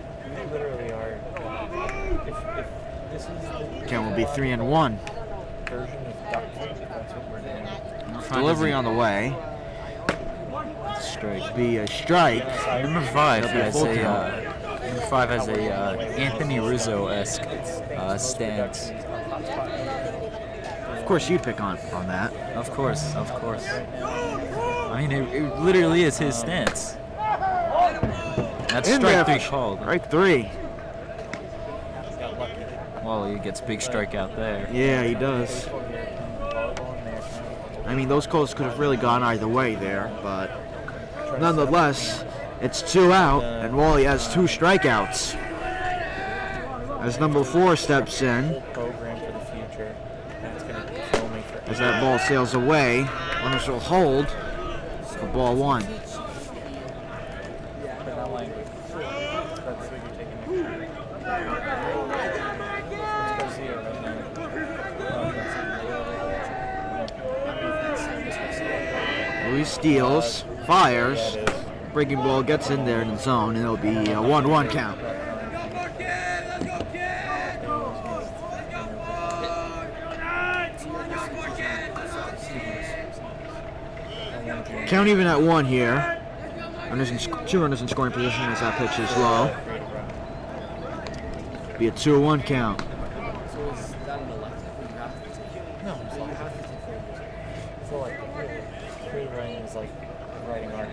literally are. If this is the Count will be 3-1. version of duct tape, that's what we're doing. Delivery on the way. Strike. Be a strike. Number 5 That'll be a has full a count. number 5 has a Anthony Rizzo-esque stance. Of course, you'd pick on that. Of course. I mean, it literally is his stance. That's In there strike 3 for called. Strike 3. Wally gets big strikeout there. Yeah, he does. I mean, those calls could have really gone either way there, but nonetheless, it's 2 out, and Wally has 2 strikeouts. As number 4 steps in, Program for the future. That's going to kill me for as that ball sails away, runners will hold for ball 1. but not language. That's what you're taking next year. Let's go see it right now. Louis steals, fires, breaking ball gets in there in the zone, and it'll be a 1-1 count. Count even at 1 here. 2 runners in scoring position as that pitch is low. Be a 2-1 count. No, it's like so like free writing is like writing art.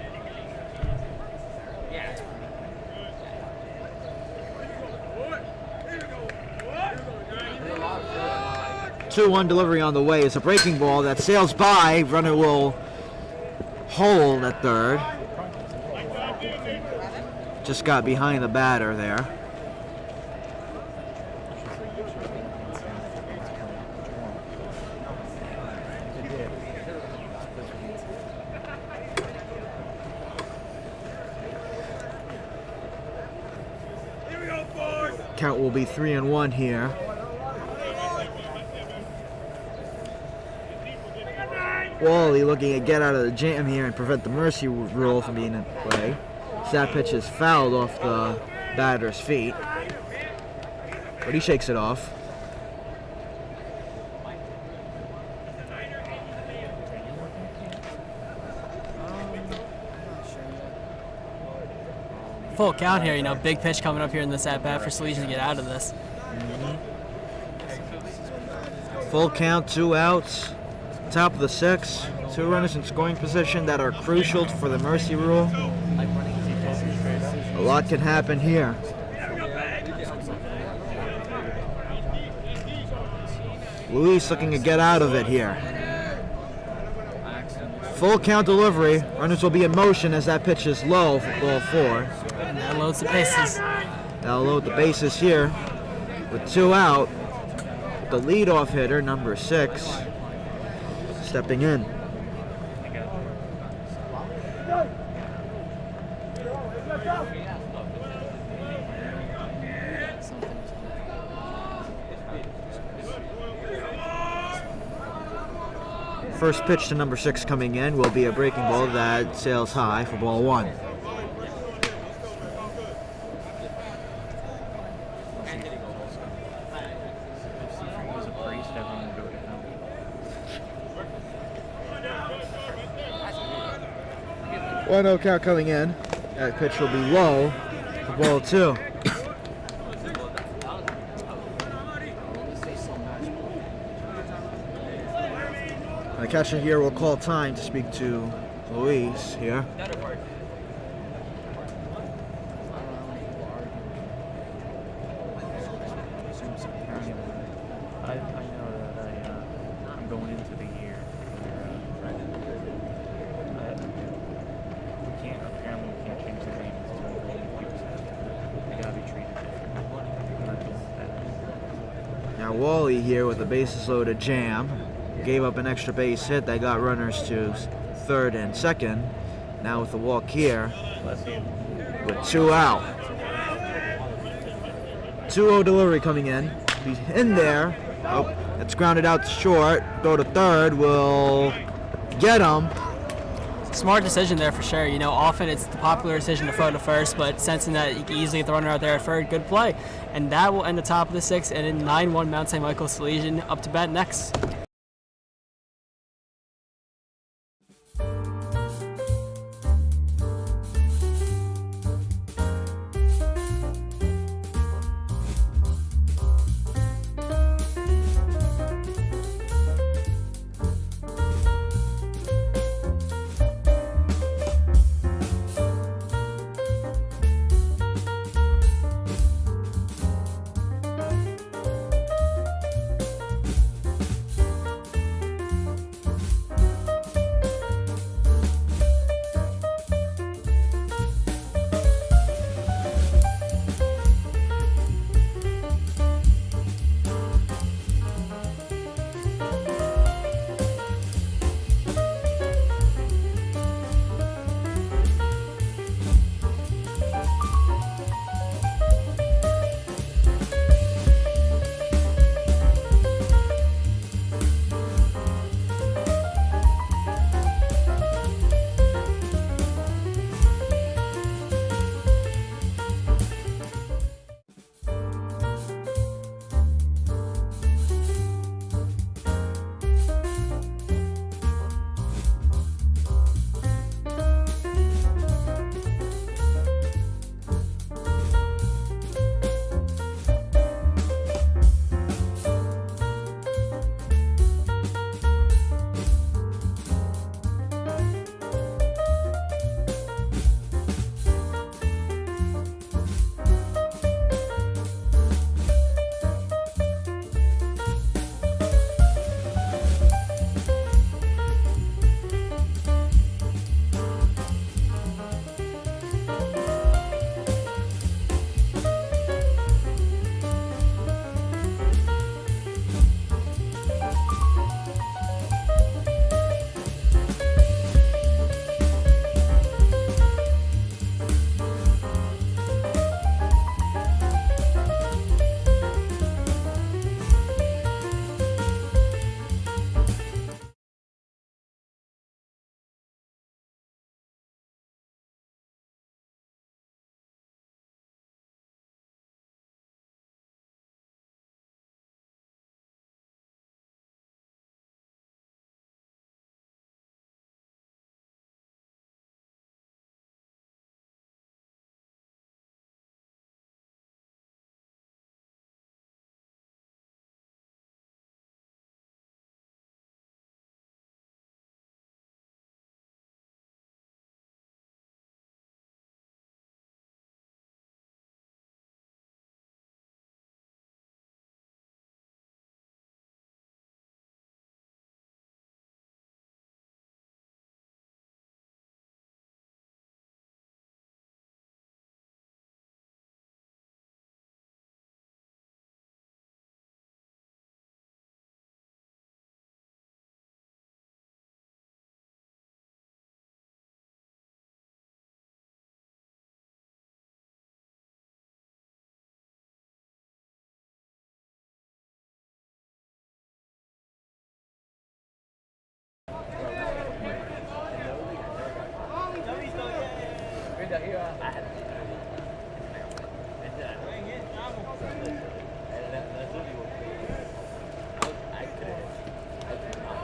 2-1 delivery on the way. It's a breaking ball that sails by. Runner will hold at third. Just got behind the batter there. Count will be 3-1 here. Wally looking to get out of the jam here and prevent the mercy rule from being in play. That pitch is fouled off the batter's feet, but he shakes it off. Full count here, big pitch coming up here in this at-bat for Salesian to get out of this. Full count, 2 outs, top of the 6th. 2 runners in scoring position that are crucial for the mercy rule. A lot can happen here. Luis looking to get out of it here. Full count delivery. Runners will be in motion as that pitch is low for ball 4. And that loads the bases. That'll load the bases here with 2 out. The leadoff hitter, number 6, stepping in. First pitch to number 6 coming in will be a breaking ball that sails high for ball 1. One 0 count coming in. That pitch will be low for ball 2. The catcher here will call time to speak to Luis here. I know that I'm going into the year where we can't change the name until they gotta be treated different. Now Wally here with the bases loaded jam. Gave up an extra base hit that got runners to 3rd and 2nd. Now with the walk here with 2 out. 2-0 delivery coming in. He's in there. Oh, it's grounded out to short. Go to 3rd. Will get him. Smart decision there for sure. Often it's the popular decision to throw to first, but sensing that you can easily get the runner out there at third, good play. And that will end the top of the 6th, and in 9-1 Mount St. Michael Salesian up to bat next.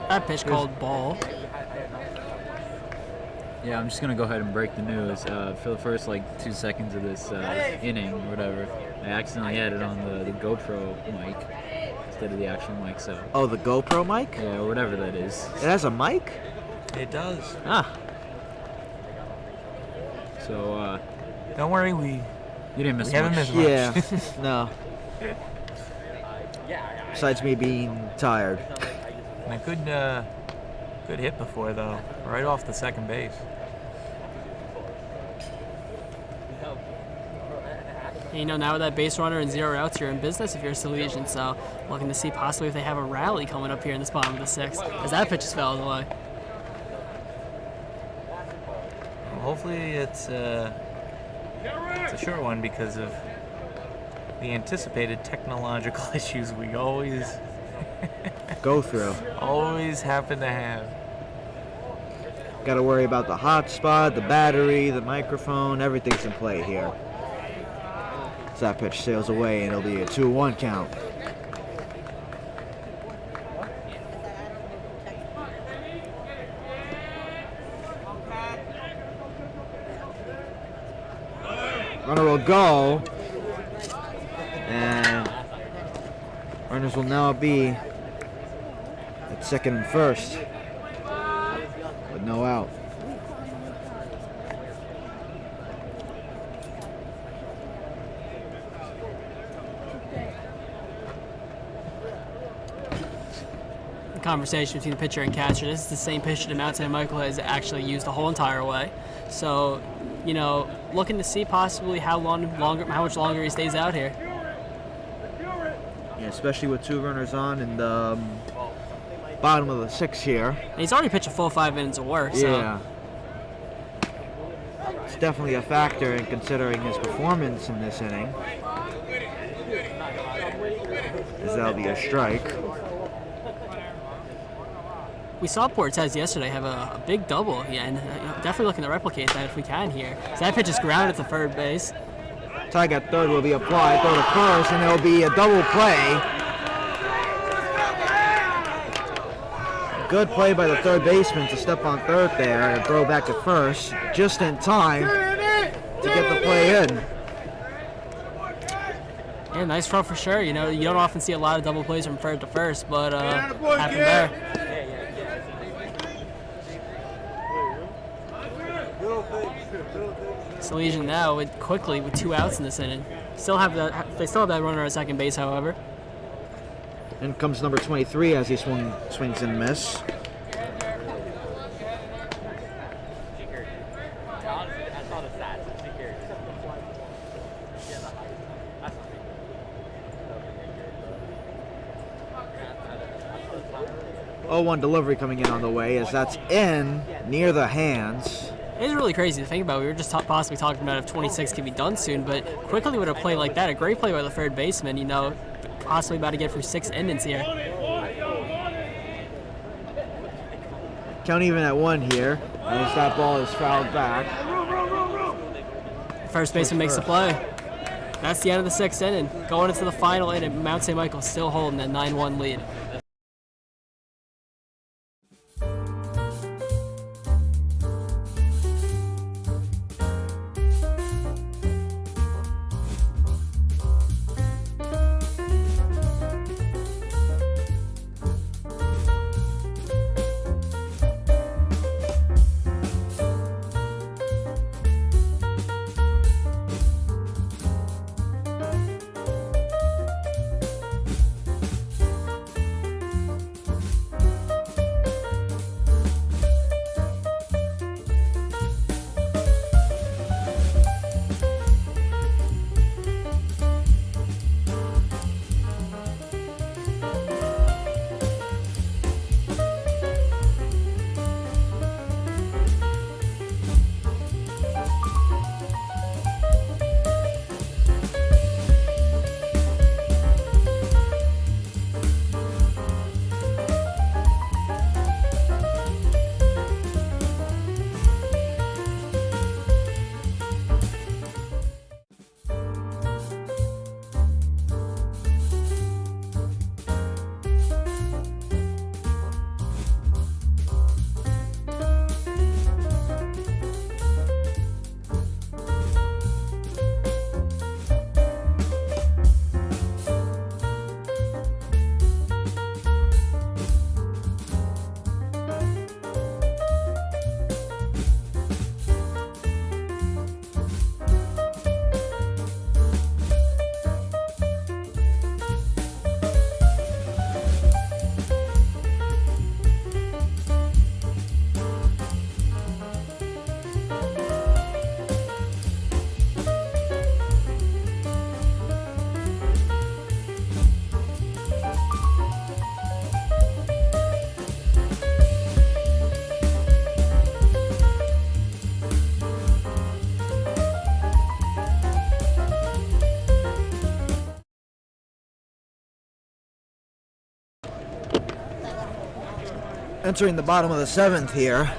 That pitch called ball. Yeah, I'm just gonna go ahead and break the news. For the first like 2 seconds of this inning or whatever, I accidentally had it on the GoPro mic instead of the actual mic. So Oh, the GoPro mic? yeah, or whatever that is. It has a mic? It does. Ah. So Don't worry, we you didn't miss haven't much. missed much. Yeah. No. Besides me being tired. And a good hit before though, right off the second base. You know, now with that base runner and 0 outs, you're in business if you're a Salesian. So looking to see possibly if they have a rally coming up here in this bottom of the 6th, as that pitch is fouled away. Well, hopefully it's a short one because of the anticipated technological issues we always Go through. happen to have. Got to worry about the hotspot, the battery, the microphone, everything's in play here. So that pitch sails away and it'll be a 2-1 count. Runner will go, and runners will now be at second and first, with no out. The conversation between the pitcher and catcher. This is the same pitcher that Mount St. Michael has actually used the whole entire way. So, you know, looking to see possibly how much longer he stays out here. Yeah, especially with 2 runners on in the bottom of the 6th here. And he's already pitched a full 5 innings of work. So. Yeah. It's definitely a factor in considering his performance in this inning. As that'll be a strike. We saw Portez yesterday have a big double, yeah, and definitely looking to replicate that if we can here. So that pitch is grounded to third base. Tag at third will be applied, throw to first, and there'll be a double play. Good play by the third baseman to step on third there and throw back to first, just in time to get the play in. Yeah, nice throw for sure. You know, you don't often see a lot of double plays from third to first, but happened there. Salesian now with 2 outs in this inning. They still have that runner at second base, however. In comes number 23 as he swings and miss. Oh, 1 delivery coming in on the way as that's in near the hands. It's really crazy to think about. We were just possibly talking about if 26 can be done soon, but quickly with a play like that, a great play by the third baseman, you know, possibly about to get through 6 innings here. Count even at 1 here as that ball is fouled back. First baseman makes the play. That's the end of the 6th inning. Going into the final inning, Mount St. Michael still holding that 9-1 lead. Entering the bottom of the 7th here.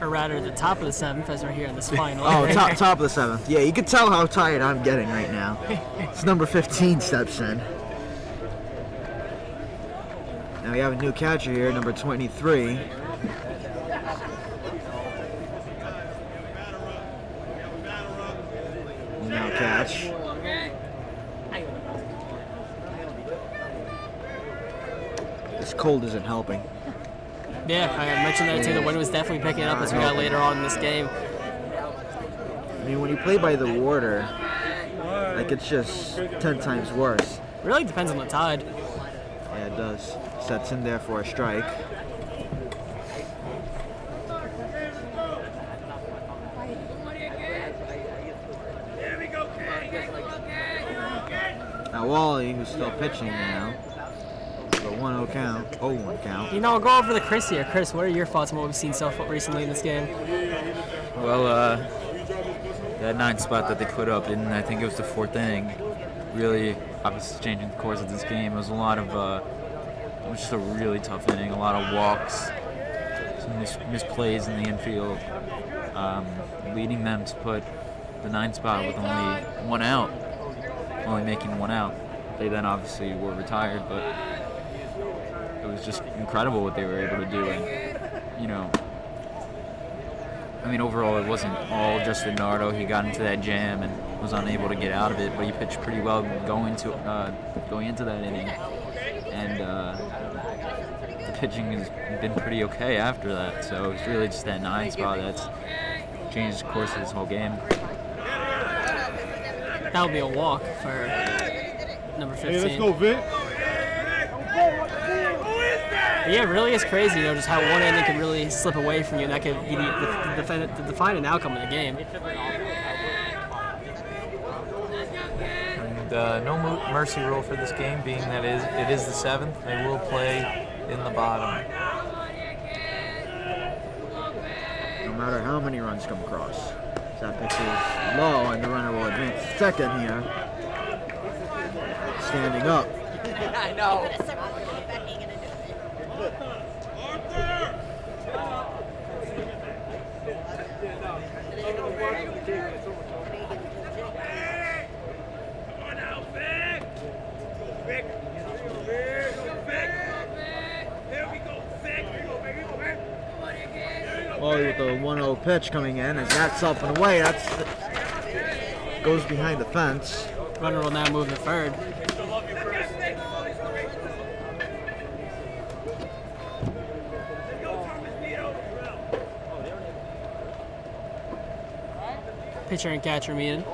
Or rather, the top of the 7th, as we're here in this final. Oh, top of the 7th. Yeah, you can tell how tired I'm getting right now. It's number 15 steps in. Now we have a new catcher here, number 23. Now catch. This cold isn't helping. Yeah, I mentioned that too. The wind was definitely picking up as we got later on in this game. I mean, when you play by the water, like it's just 10 times worse. Really depends on the tide. Yeah, it does. Sets in there for a strike. Now Wally, who's still pitching now, the 1-0 count, 0-1 count. You know, I'll go over to Chris here. Chris, what are your thoughts on what we've seen so far recently in this game? Well, that 9th spot that they put up in, I think it was the 4th inning, really obviously changing the course of this game. It was a lot of, it was just a really tough inning, a lot of walks, some misplays in the infield, leading them to put the 9th spot with only 1 out, only making 1 out. They then obviously were retired, but it was just incredible what they were able to do. And, you know, I mean, overall, it wasn't all just Nardo. He got into that jam and was unable to get out of it, but he pitched pretty well going into that inning. And the pitching has been pretty okay after that. So it's really just that 9th spot that's changed the course of this whole game. That would be a walk for number 15. Hey, let's go, Vic. Yeah, it really is crazy, you know, just how one inning can really slip away from you, and that could be the defining outcome of the game. And no mercy rule for this game, being that it is the 7th. They will play in the bottom. No matter how many runs come across. That pitch is low, and the runner will advance to second here. Standing up. I know. Oh, with the 1-0 pitch coming in, as that's up and away, goes behind the fence. Runner will now move to third. Pitcher and catcher meeting.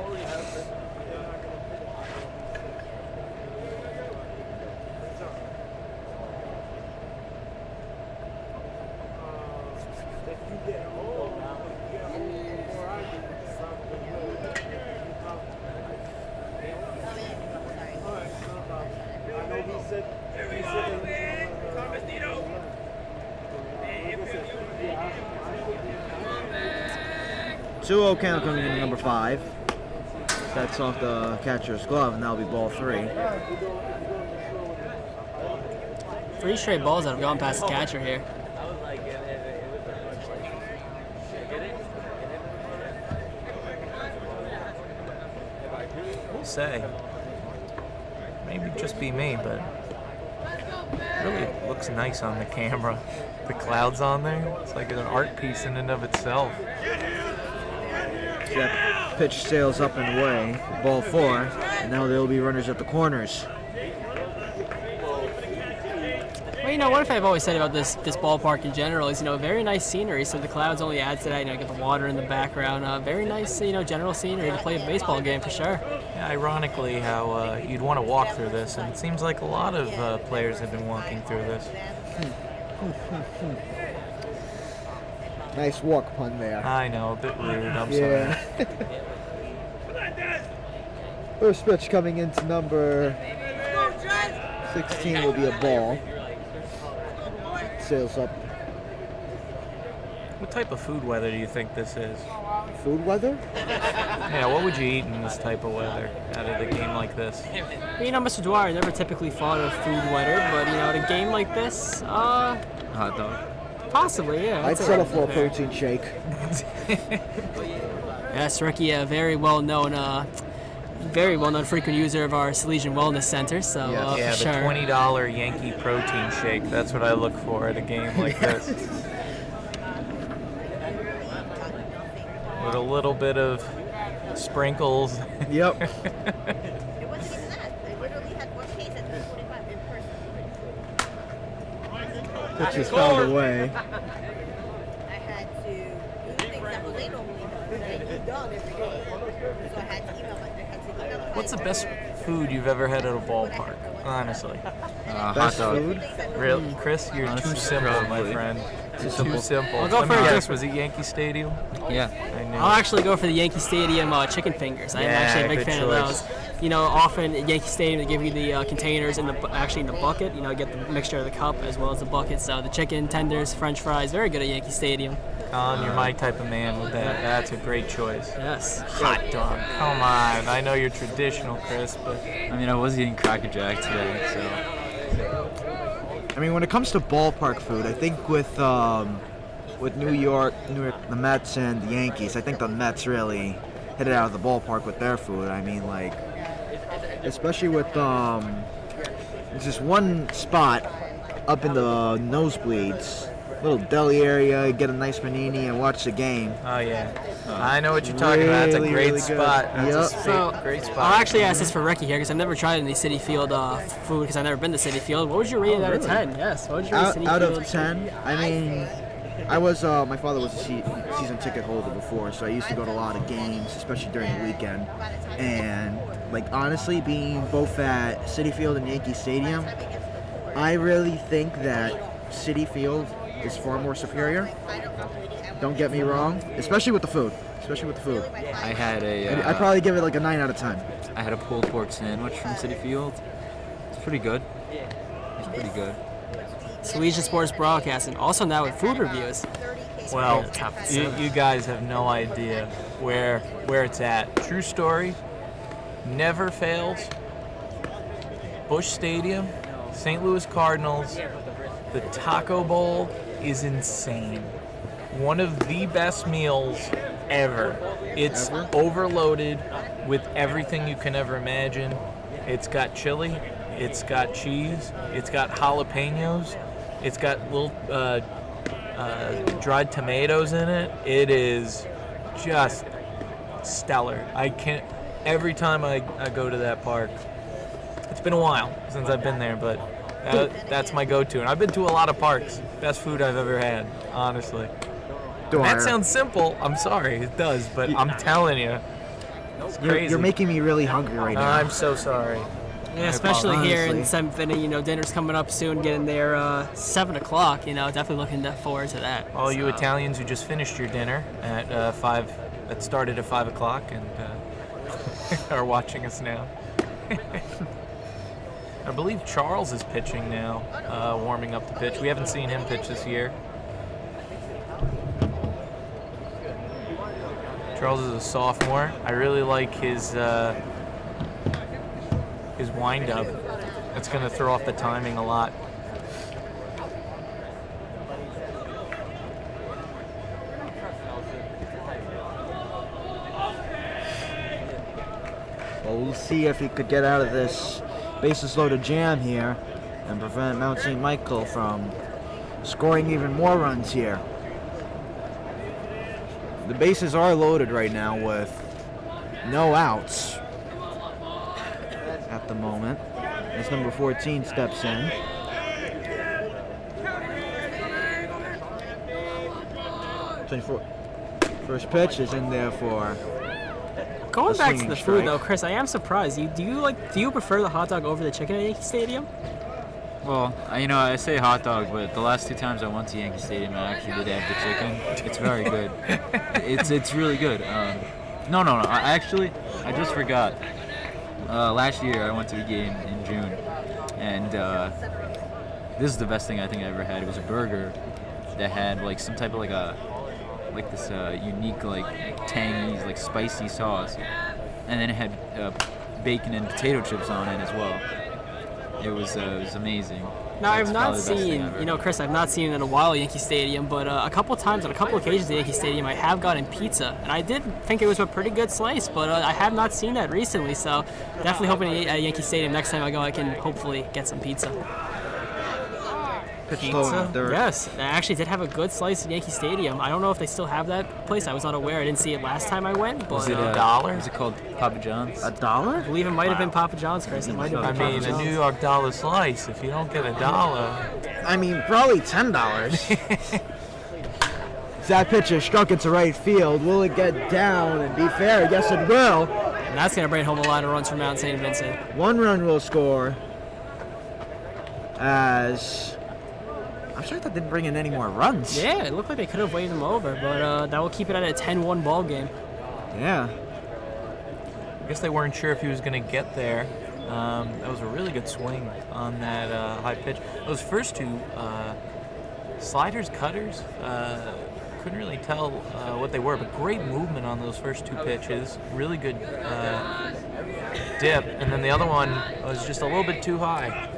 Two 2-0 count coming in number 5. That's off the catcher's glove, and that'll be ball 3. 3 straight balls that have gone past the catcher here. We'll say, maybe just be me, but it really looks nice on the camera. The clouds on there, it's like an art piece in and of itself. That pitch sails up and away, ball 4, and now there will be runners at the corners. Well, you know, one thing I've always said about this ballpark in general is, you know, very nice scenery. So the clouds only add to that. You know, you get the water in the background. Very nice, you know, general scenery to play a baseball game for sure. Yeah, ironically, how you'd want to walk through this, and it seems like a lot of players have been walking through this. Nice walk pun there. I know, a bit rude. I'm sorry. First pitch coming into number 16 will be a ball. Sails up What type of food weather do you think this is? Food weather? Yeah, what would you eat in this type of weather out of a game like this? You know, Mr. Dwyer never typically thought of food weather, but you know, at a game like this, Hot dog. possibly, yeah. I'd that's settle for a fair. protein shake. Yes, Ricky, a very well-known frequent user of our Salesian Wellness Center. So Yeah, for the sure. $20 Yankee protein shake. That's what I look for at a game like this. With a little bit of sprinkles. Yep. It wasn't even that. I literally had one case at 3:45 in person. Pitch is fouled away. I had to do things that Jose normally does that I do done every day. So I had to email my What's the best food you've ever had at a ballpark? Honestly. Hot Best dog. food? Real, Chris, you're too Honestly, simple, my probably. friend. Too Too simple. simple. I'll go Let me for a guess, was it Yankee Stadium? Yeah. I knew. I'll actually go for the Yankee Stadium chicken fingers. I'm Yeah, actually a big good fan choice. of those. You know, often at Yankee Stadium they give you the containers in the actually in the bucket. You know, get the mixture of the cup as well as the bucket. So the chicken tenders, French fries, very good at Yankee Stadium. Colin, you're my type of man with that. That's a great choice. Yes. Hot dog. Come on. I know you're traditional, Chris, but I mean, I was eating Cracker Jack today, so. I mean, when it comes to ballpark food, I think with New York, the Mets and the Yankees, I think the Mets really hit it out of the ballpark with their food. I mean, like, especially with there's this one spot up in the nosebleeds, little deli area, get a nice panini and watch the game. oh yeah. I know what you're talking about. It's a Really, great really good. spot. That's Yep. a So great spot. I'll actually ask this for Ricky here because I've never tried any City Field food because I've never been to City Field. What would you rate it out of really? 10? Yes. What would you rate Out, City out Field? of 10, I mean, I was my father was a season ticket holder before, so I used to go to a lot of games, especially during the weekend. And like honestly, being both at Citi Field and Yankee Stadium, I really think that Citi Field is far more superior. Don't get me wrong, especially with the food. I had a. I'd probably give it like a 9 out of 10. I had a pulled pork sandwich from Citi Field. It's pretty good. It's pretty good. Salesian Sports Broadcasting, also now with food reviews. Well, Top you, seven. you guys have no idea where it's at. True story. Never fails. Busch Stadium, St. Louis Cardinals. The Taco Bowl is insane. One of the best meals ever. It's overloaded with everything you can ever imagine. It's got chili. It's got cheese. It's got jalapenos. It's got little dried tomatoes in it. It is just stellar. I can't. Every time I go to that park, it's been a while since I've been there, but that's my go-to. And I've been to a lot of parks. Best food I've ever had, honestly. That sounds simple. I'm sorry, it does, but I'm telling you, it's crazy. You're making me really hungry right now. I'm so sorry. Yeah, especially here in Honestly. 7th inning, you know, dinner's coming up soon, getting there 7 o'clock, you know, definitely looking forward to that. All you So, Italians who just finished your dinner at 5, that started at 5 o'clock and are watching us now. I believe Charles is pitching now, warming up the pitch. We haven't seen him pitch this year. Charles is a sophomore. I really like his wind-up. It's going to throw off the timing a lot. Well, we'll see if he could get out of this bases loaded jam here and prevent Mount St. Michael from scoring even more runs here. The bases are loaded right now with no outs at the moment as number 14 steps in. First pitch is in there for Going a back to swinging the strike. food, though, Chris, I am surprised. Do you prefer the hot dog over the chicken at Yankee Stadium? Well, I say hot dog, but the last 2 times I went to Yankee Stadium, I actually did have the chicken. It's very good. It's really good. No. I just forgot. Last year I went to a game in June, and this is the best thing I think I ever had. It was a burger that had like some type of like a like this unique, like tangy, like spicy sauce, and then it had bacon and potato chips on it as well. It was amazing. Now, That's I've not probably the best thing seen, ever. Chris, I've not seen it in a while at Yankee Stadium, but a couple times on a couple occasions at Yankee Stadium, I have gotten pizza, and I did think it was a pretty good slice, but I have not seen that recently, so definitely hoping at Yankee Stadium next time I go, I can hopefully get some pizza. Pitch low in the third. Yes, I actually did have a good slice at Yankee Stadium. I don't know if they still have that place. I was not aware. I didn't see it last time I went, but Was it $1? Was it called Papa John's? $1? I believe it might have been Papa John's, Chris. It might have I been Papa mean, a John's. New York dollar slice. If you don't get $1, I mean, probably $10. That pitcher struck into right field. Will it get down and be fair? Yes, it will. And that's going to bring home a lot of runs from Mount St. Vincent. 1 run will score. As I'm sure that didn't bring in any more runs. Yeah, it looked like they could have waved them over, but that will keep it at a 10-1 ball game. Yeah. I guess they weren't sure if he was going to get there. That was a really good swing on that high pitch. Those first two sliders, cutters, couldn't really tell what they were, but great movement on those first two pitches. Really good dip, and then the other one was just a little bit too high.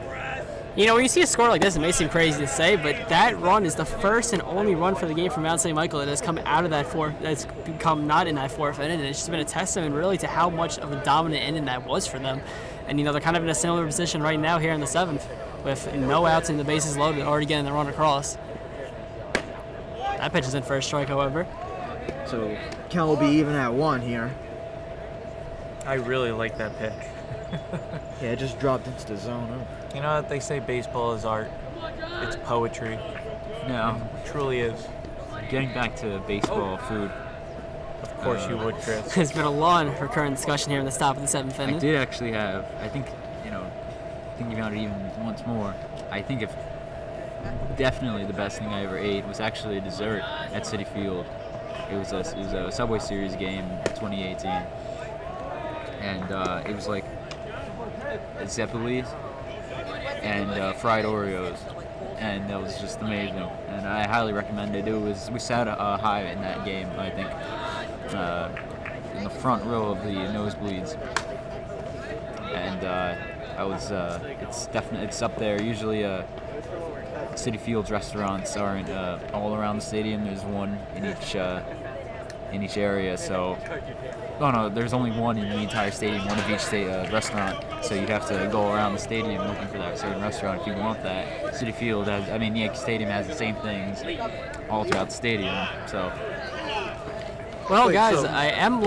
When you see a score like this, it may seem crazy to say, but that run is the first and only run for the game from Mount St. Michael that has come out of that fourth, that's become not in that fourth inning, and it's just been a testament really to how much of a dominant inning that was for them. And they're kind of in a similar position right now here in the 7th, with no outs and the bases loaded, already getting the run across. That pitch is in for a strike, however. So count will be even at 1 here. I really like that pick. Yeah, it just dropped into the zone. You know what they say, baseball is art. It's poetry. No. It truly is. Getting back to baseball food. Of course you would, Chris. There's been a long recurrent discussion here in the top of the 7th I inning. did actually have. I think thinking about it even once more. I think definitely the best thing I ever ate was actually a dessert at Citi Field. It was a Subway Series game in 2018, and it was like Zeppelis and fried Oreos, and that was just amazing. And I highly recommend it. We sat high in that game. I think in the front row of the nosebleeds, and I was. It's up there. Usually, Citi Field's restaurants aren't all around the stadium. There's one in each area. So, no, there's only one in the entire stadium, one of each restaurant. So you'd have to go around the stadium looking for that certain restaurant if you want that. Citi Field Yankee Stadium has the same things all throughout the stadium. So. Well, guys, I am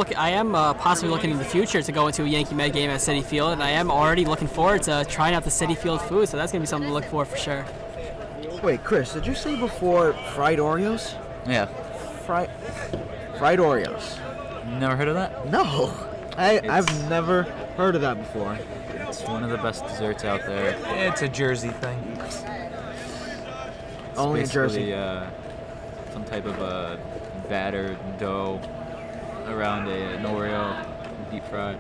possibly looking in the future to go into a Yankee Met game at Citi Field, and I am already looking forward to trying out the Citi Field food. So that's gonna be something to look for sure. Wait, Chris, did you say before fried Oreos? Yeah. Fried Oreos. Never heard of that? No, I've never heard of that before. It's one of the best desserts out there. It's a Jersey thing. Only in Jersey. Some type of battered dough around an Oreo, deep fried.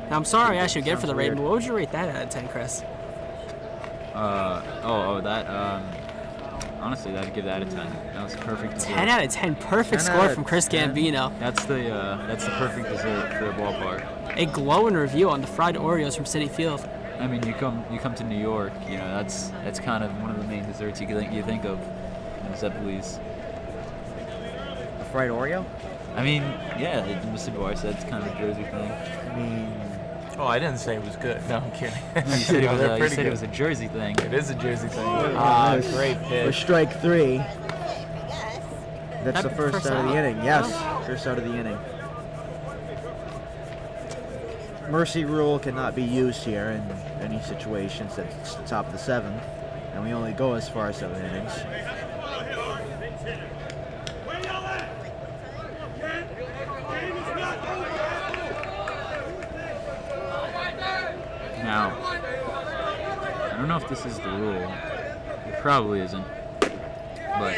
Now, I'm sorry I asked you again for the rating, weird. but what would you rate that out of 10, Chris? Honestly, I'd give that a 10. That was a perfect dessert. 10 out of 10, perfect 10 score out of from Chris 10. Gambino. That's the perfect dessert for a ballpark. A glowing review on the fried Oreos from Citi Field. I mean, you come to New York, that's kind of one of the main desserts you think of, Zeppelis. A fried Oreo? I mean, yeah, Mr. Dwyer said it's kind of a Jersey thing. I mean, Oh, I didn't say it was good. No, I'm kidding. You said, No, they're you pretty said it good. was a Jersey thing. It is a Jersey thing. nice. Great for pitch. strike 3. Yes. That's That the first first out of the out? inning. Yes, first out of the inning. Mercy rule cannot be used here in any situation since it's the top of the 7th, and we only go as far as 7 innings. Now, I don't know if this is the rule. It probably isn't. But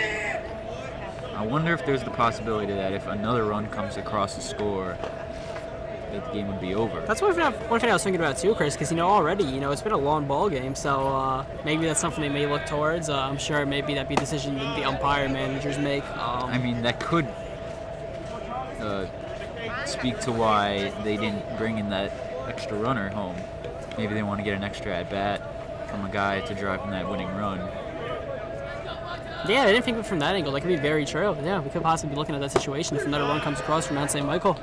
I wonder if there's the possibility that if another run comes across the score, that the game would be over. That's one thing I was thinking about too, Chris, because already it's been a long ball game, so maybe that's something they may look towards. I'm sure maybe that'd be a decision that the umpire managers make. I mean, that could speak to why they didn't bring in that extra runner home. Maybe they want to get an extra at bat from a guy to drive in that winning run. Yeah, I didn't think of it from that angle. That could be very true. Yeah, we could possibly be looking at that situation if another run comes across from Mount St. Michael.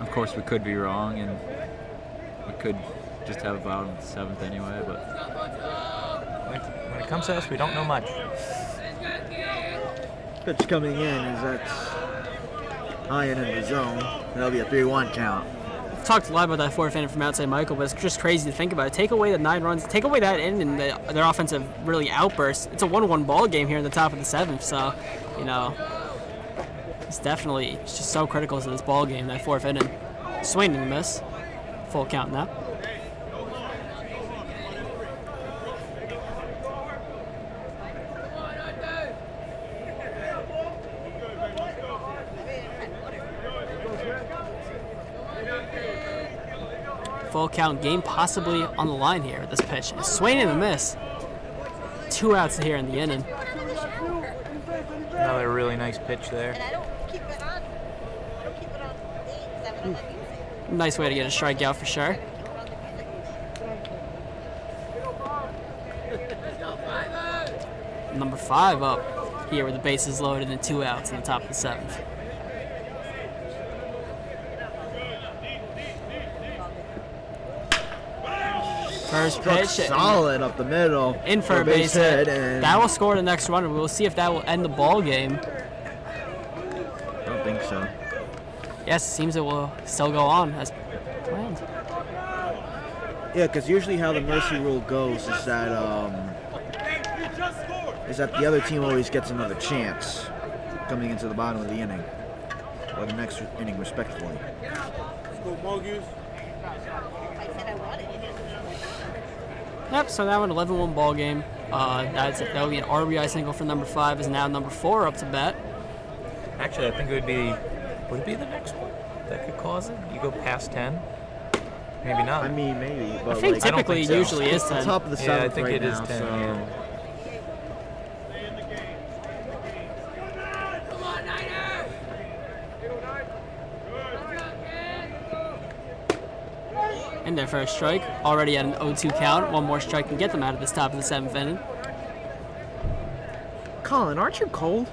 Of course, we could be wrong, and we could just have a bottom of the 7th anyway, but When it comes to us, we don't know much. Pitch coming in is that's high and in the zone. That'll be a 3-1 count. We've talked a lot about that 4th inning from Mount St. Michael, but it's just crazy to think about it. Take away the 9 runs, take away that inning and their offensive really outburst. It's a 1-1 ball game here in the top of the 7th, so, it's just so critical to this ball game, that 4th inning. Swing and a miss. Full count now. Full count game possibly on the line here with this pitch. Swing and a miss. 2 outs here in the inning. Another really nice pitch there. And I don't keep it on. I don't keep it on things. I have it on my music. Nice way to get a strikeout for sure. Keep it on the music. Number 5 up here with the bases loaded and 2 outs in the top of the 7th. First Struck pitch. solid up the middle. In for a base hit. And That will score the next runner. We'll see if that will end the ball game. I don't think so. Yes, it seems it will still go on as planned. Yeah, because usually how the mercy rule goes is that the other team always gets another chance coming into the bottom of the inning or the next inning, respectively. Let's go, Mongoose. I said I wanted it. Yep, so that one 11-1 ball game. That'll be an RBI single for number 5. Is now number 4 up to bat. Actually, I think would it be the next one that could cause it? You go past 10? Maybe not. I mean, maybe, but I think I don't typically think so. usually is it's the 10. top of the 7th Yeah, I think right it is now, 10, so yeah. In there for a strike. Already at an 0-2 count. One more strike can get them out of this top of the 7th inning. Colin, aren't you cold?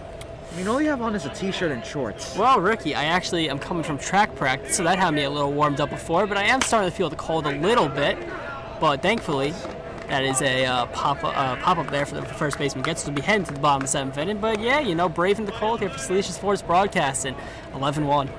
I mean, all you have on is a t-shirt and shorts. Well, Ricky, I'm coming from track practice, so that had me a little warmed up before, but I am starting to feel the cold a little bit. But thankfully, that is a pop-up there for the first baseman gets to be heading to the bottom of the 7th inning. But yeah, braving the cold here for Salesian Sports Broadcasting. 11-1.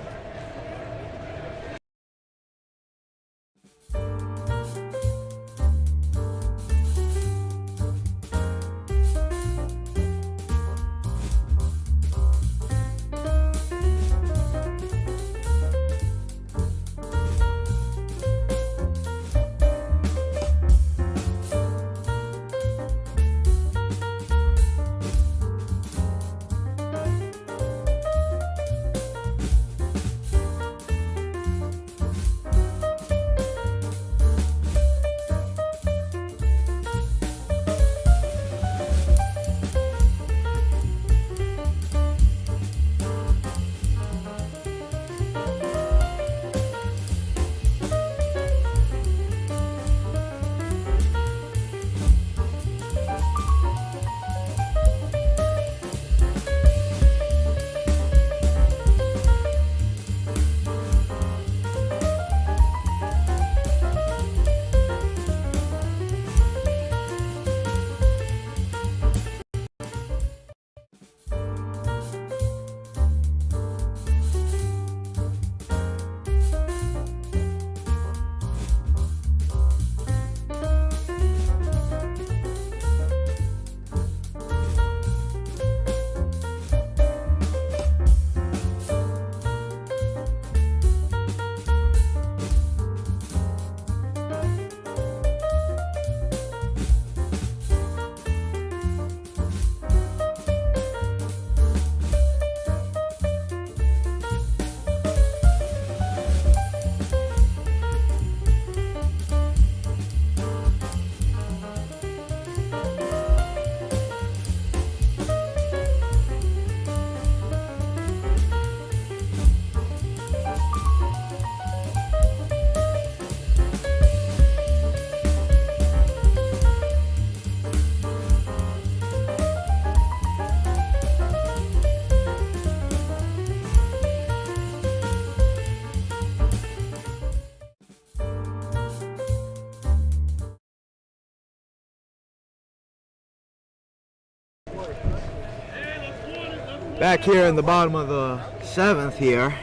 Back here in the bottom of the 7th here.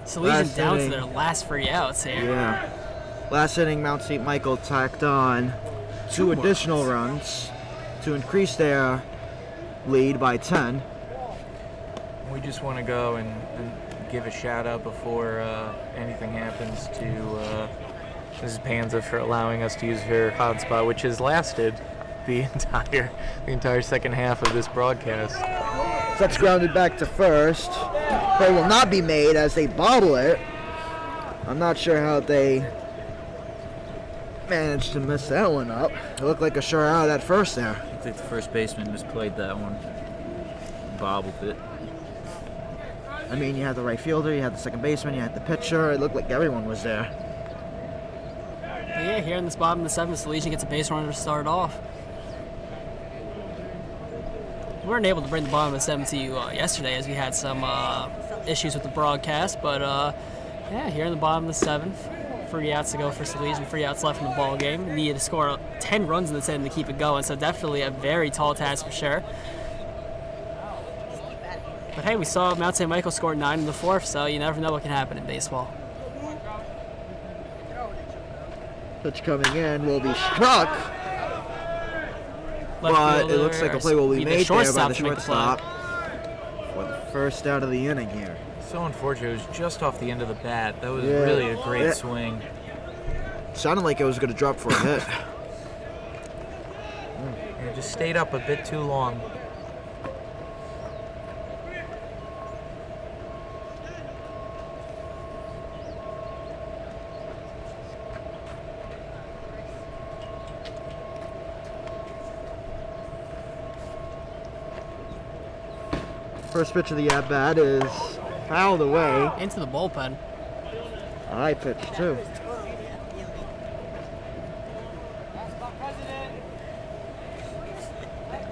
Salesian Last down to inning. their last 3 outs here. Yeah. Last inning, Mount St. Michael tacked on 2 additional runs to increase their lead by 10. We just want to go and give a shout out before anything happens to Mrs. Panza for allowing us to use her hotspot, which has lasted the entire second half of this broadcast. That's grounded back to first. Play will not be made as they bobble it. I'm not sure how they managed to miss that one up. It looked like a sure out at first there. I think the first baseman misplayed that one. Bobbled it. I mean, you had the right fielder, you had the second baseman, you had the pitcher. It looked like everyone was there. But yeah, here in this bottom of the 7th, Salesian gets a base runner to start off. We weren't able to bring the bottom of the 7th to you yesterday as we had some issues with the broadcast, but yeah, here in the bottom of the 7th, 3 outs to go for Salesian, 3 outs left in the ball game. Needed to score 10 runs in this inning to keep it going, so definitely a very tall task for sure. But hey, we saw Mount St. Michael score 9 in the 4th, so you never know what can happen in baseball. Pitch coming in will be struck, Left but it fielder, looks like a or play will be either made there by shortstop the to make the play. shortstop for the first out of the inning here. So unfortunate. It was just off the end of the bat. That was Yeah. really a great Yeah. swing. Sounded like it was going to drop for a hit. It just stayed up a bit too long. First pitch of the at-bat is fouled away. Into the bullpen. High pitch, too.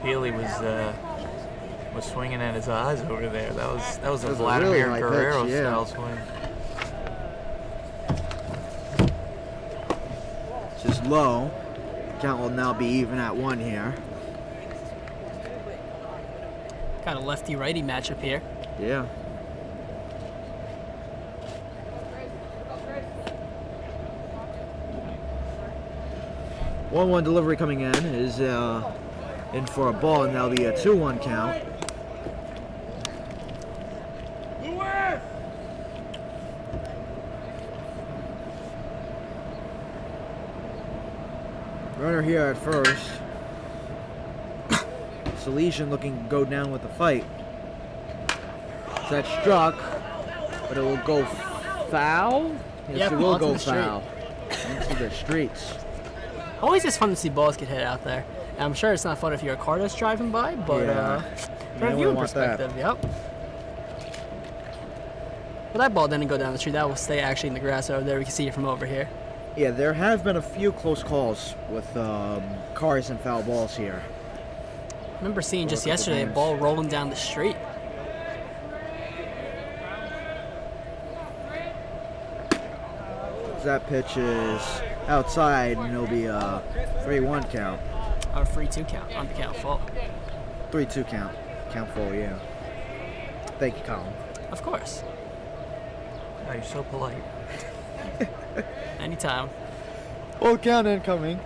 Healy was swinging at his eyes over there. That was a That was a Vladimir really high pitch, Guerrero yeah. style swing. Just low. Count will now be even at 1 here. Got a lefty-righty matchup here. Yeah. One delivery coming in is in for a ball, and that'll be a 2-1 count. Runner here at first. Salesian looking to go down with the fight. That struck, but it will go foul. Yes, Yep, it will onto go the street. foul. Into the streets. Always just fun to see balls get hit out there. And I'm sure it's not fun if you're a car that's driving by, but Yeah. from a You viewing wouldn't want that. perspective, yep. But that ball didn't go down the street. That will stay actually in the grass over there. We can see it from over here. Yeah, there have been a few close calls with cars and foul balls here. I remember seeing just a couple yesterday a games. ball rolling down the street. That pitch is outside, and it'll be a 3-1 count. Or 3-2 count on the count full. 3-2 count. Count full, yeah. Thank you, Colin. Of course. Oh, you're so polite. Anytime. Full count incoming.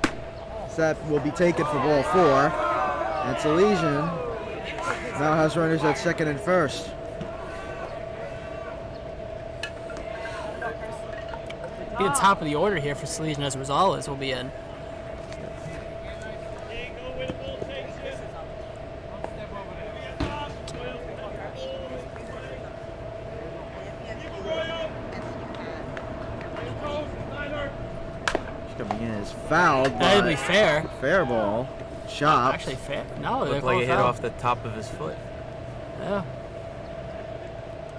So that will be taken for ball 4. And Salesian now has runners at second and first. Be the top of the order here for Salesian as Rosales will be in. Coming in is fouled, That'd but be fair. fair ball. Chop. Actually fair. No, they Looked call like it it hit foul. off the top of his foot. Yeah.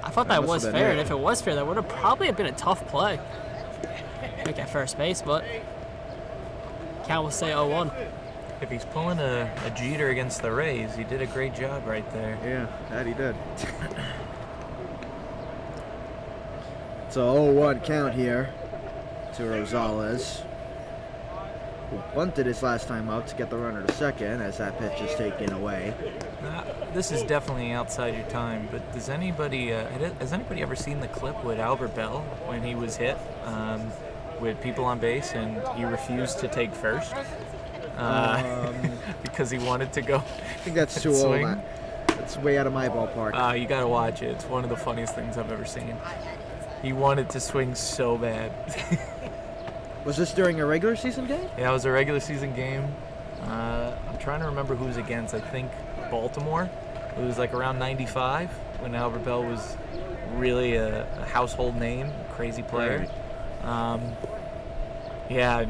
I thought That that must was have been fair, it. and if it was fair, that would have probably been a tough play. Make that first base, but count will say 0-1. If he's pulling a Jeter against the Rays, he did a great job right there. Yeah, that he did. It's a 0-1 count here to Rosales. who bunted his last time up to get the runner to second as that pitch is taken away. This is definitely outside your time, but has anybody ever seen the clip with Albert Bell when he was hit with people on base and he refused to take first because he wanted to go? I think that's too old. swing? It's way out of my ballpark. You gotta watch it. It's one of the funniest things I've ever seen. He wanted to swing so bad. Was this during a regular season game? Yeah, it was a regular season game. I'm trying to remember who it was against. I think Baltimore. It was like around 95 when Albert Bell was really a household name, crazy player. Yeah,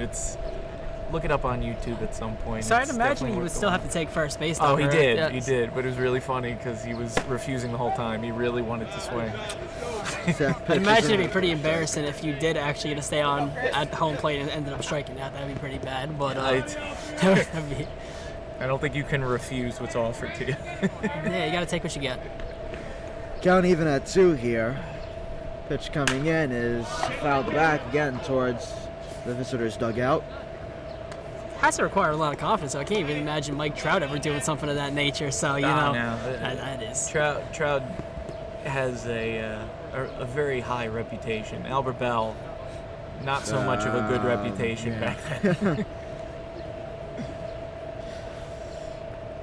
look it up on YouTube at some point. So I'd It's imagine definitely he would worth the still have watch. to take first base. Oh, though, he right? did. Yeah. He did. But it was really funny because he was refusing the whole time. He really wanted to swing. I'd imagine it'd be pretty embarrassing if you did actually get to stay on at home plate and ended up striking out. That'd be pretty bad. But I don't think you can refuse what's offered to you. yeah, you got to take what you get. Count even at 2 here. Pitch coming in is fouled back again towards the visitors' dugout. Has to require a lot of confidence. So I can't even imagine Mike Trout ever doing something of that nature. So that is. Trout has a very high reputation. Albert Bell, not so much of a good reputation back then.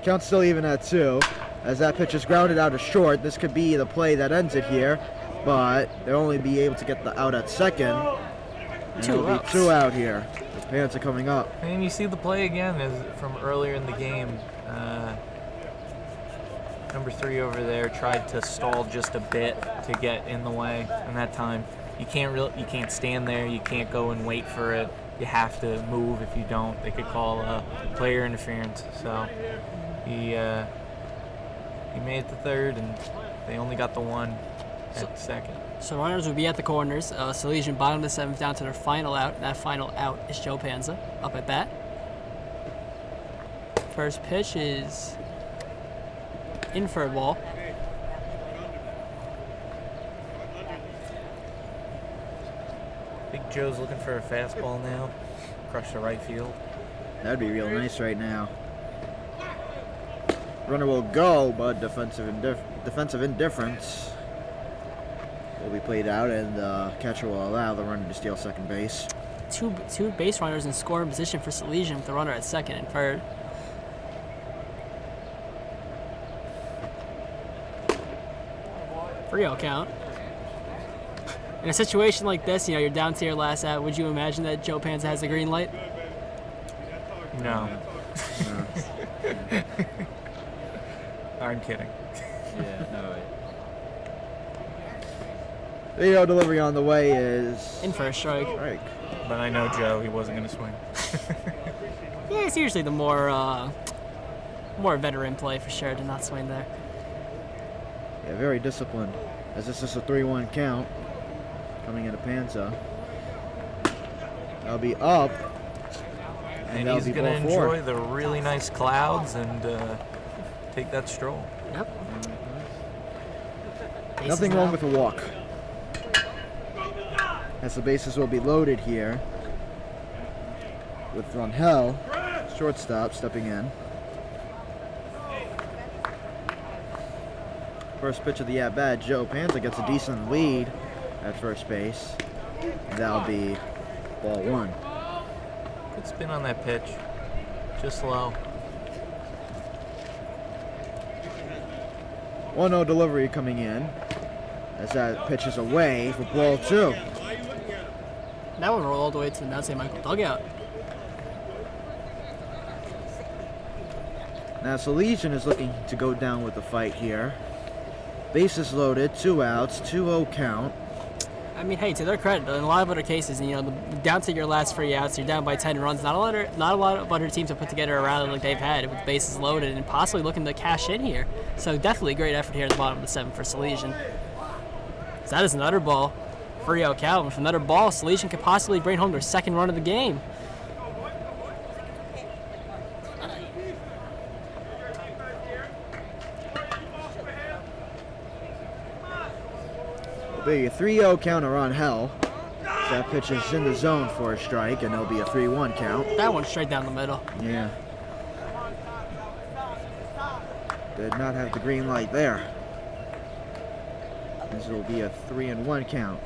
Count still even at 2. As that pitch is grounded out to short, this could be the play that ends it here, but they'll only be able to get the out at second. And it'll be 2 out here. The Panza coming up. And you see the play again from earlier in the game. Number 3 over there tried to stall just a bit to get in the way, and that time you can't stand there. You can't go and wait for it. You have to move. If you don't, they could call player interference. So he made it to third, and they only got the 1 at second. So runners will be at the corners. Salesian bottom of the 7th down to their final out. And that final out is Joe Panza up at bat. First pitch is in for a ball. Big Joe's looking for a fastball now. Crush the right field. That'd be real nice right now. Runner will go, but defensive indifference will be played out, and the catcher will allow the runner to steal second base. Two base runners in scoring position for Salesian with the runner at second and third. 3-0 count. In a situation like this, you're down to your last out. Would you imagine that Joe Panza has the green light? No. I'm kidding. Yeah, no way. Video delivery on the way is In for a strike. But I know Joe, he wasn't going to swing. Yeah, it's usually the more veteran play for sure to not swing there. Yeah, very disciplined. As this is a 3-1 count coming into Panza. That'll be up. And that'll he's be going to ball 4. enjoy the really nice clouds and take that stroll. Yep. Nothing wrong with a walk. As the bases will be loaded here with Rangel, shortstop, stepping in. First pitch of the at-bat, Joe Panza gets a decent lead at first base. And that'll be ball 1. Good spin on that pitch. Just low. 1-0 delivery coming in as that pitch is away for ball 2. That one rolled all the way to the Mount Michael dugout. Now Salesian is looking to go down with the fight here. Bases loaded, 2 outs, 2-0 count. I mean, hey, to their credit, in a lot of other cases, down to your last 3 outs, you're down by 10 runs. Not a lot of other teams have put together a rally like they've had with bases loaded and possibly looking to cash in here. So definitely a great effort here at the bottom of the 7th for Salesian. So that is another ball. 3-0 count. With another ball, Salesian could possibly bring home their second run of the game. It'll be a 3-0 counter on Hell. So that pitch is in the zone for a strike, and it'll be a 3-1 count. That one straight down the middle. Yeah. Did not have the green light there. This will be a 3-1 count.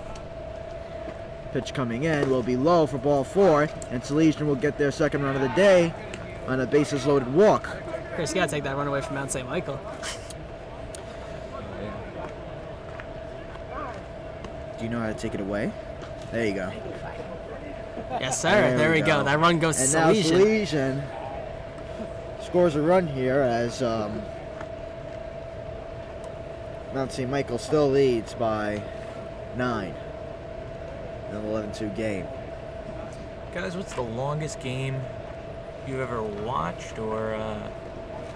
Pitch coming in will be low for ball 4, and Salesian will get their second run of the day on a bases loaded walk. Chris, you gotta take that run away from Mount St. Michael. Do you know how to take it away? There you go. Yes, sir. There we go. That run goes to Salesian. And now Salesian scores a run here as Mount St. Michael still leads by 9 in an 11-2 game. Guys, what's the longest game you've ever watched or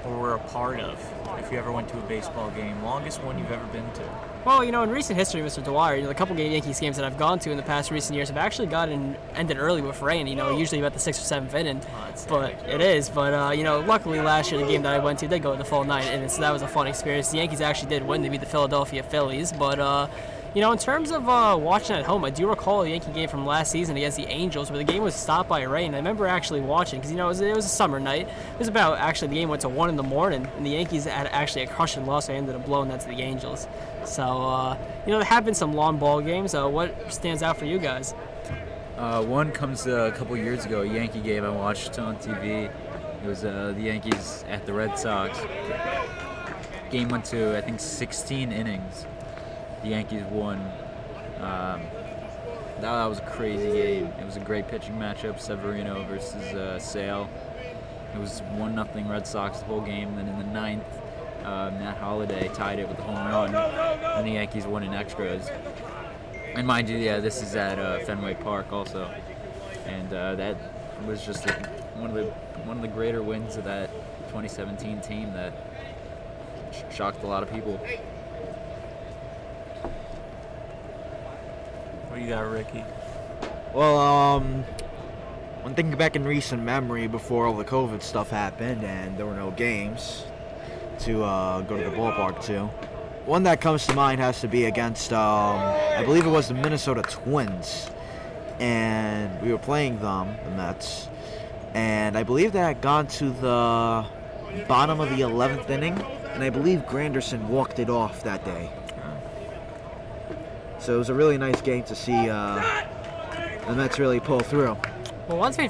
were a part of? If you ever went to a baseball game, longest one you've ever been to? Well, in recent history, Mr. Dwyer, the couple Yankees games that I've gone to in the past recent years have actually ended early with rain. Usually about the 6th or 7th inning. But it is. But luckily last year the game that I went to did go the full 9 innings, so that was a fun experience. The Yankees actually did win. They beat the Philadelphia Phillies. But in terms of watching at home, I do recall a Yankee game from last season against the Angels where the game was stopped by rain. I remember actually watching because it was a summer night. It was about the game went to 1 in the morning, and the Yankees had actually a crushing loss. So I ended up blowing that to the Angels. So there have been some long ball games. What stands out for you guys? One comes a couple years ago, a Yankee game I watched on TV. It was the Yankees at the Red Sox. Game went to, I think, 16 innings. The Yankees won. That was a crazy game. It was a great pitching matchup, Severino versus Sale. It was 1-0 Red Sox the whole game. Then in the 9th, Matt Holliday tied it with a home run, and the Yankees won in extras. And mind you, this is at Fenway Park also, and that was just one of the greater wins of that 2017 team that shocked a lot of people. What do you got, Ricky? Well, when thinking back in recent memory before all the COVID stuff happened and there were no games to go to the ballpark to, one that comes to mind has to be against, I believe it was the Minnesota Twins, and we were playing them, the Mets, and I believe they had gone to the bottom of the 11th inning, and I believe Granderson walked it off that day. So it was a really nice game to see the Mets really pull through. Well, one thing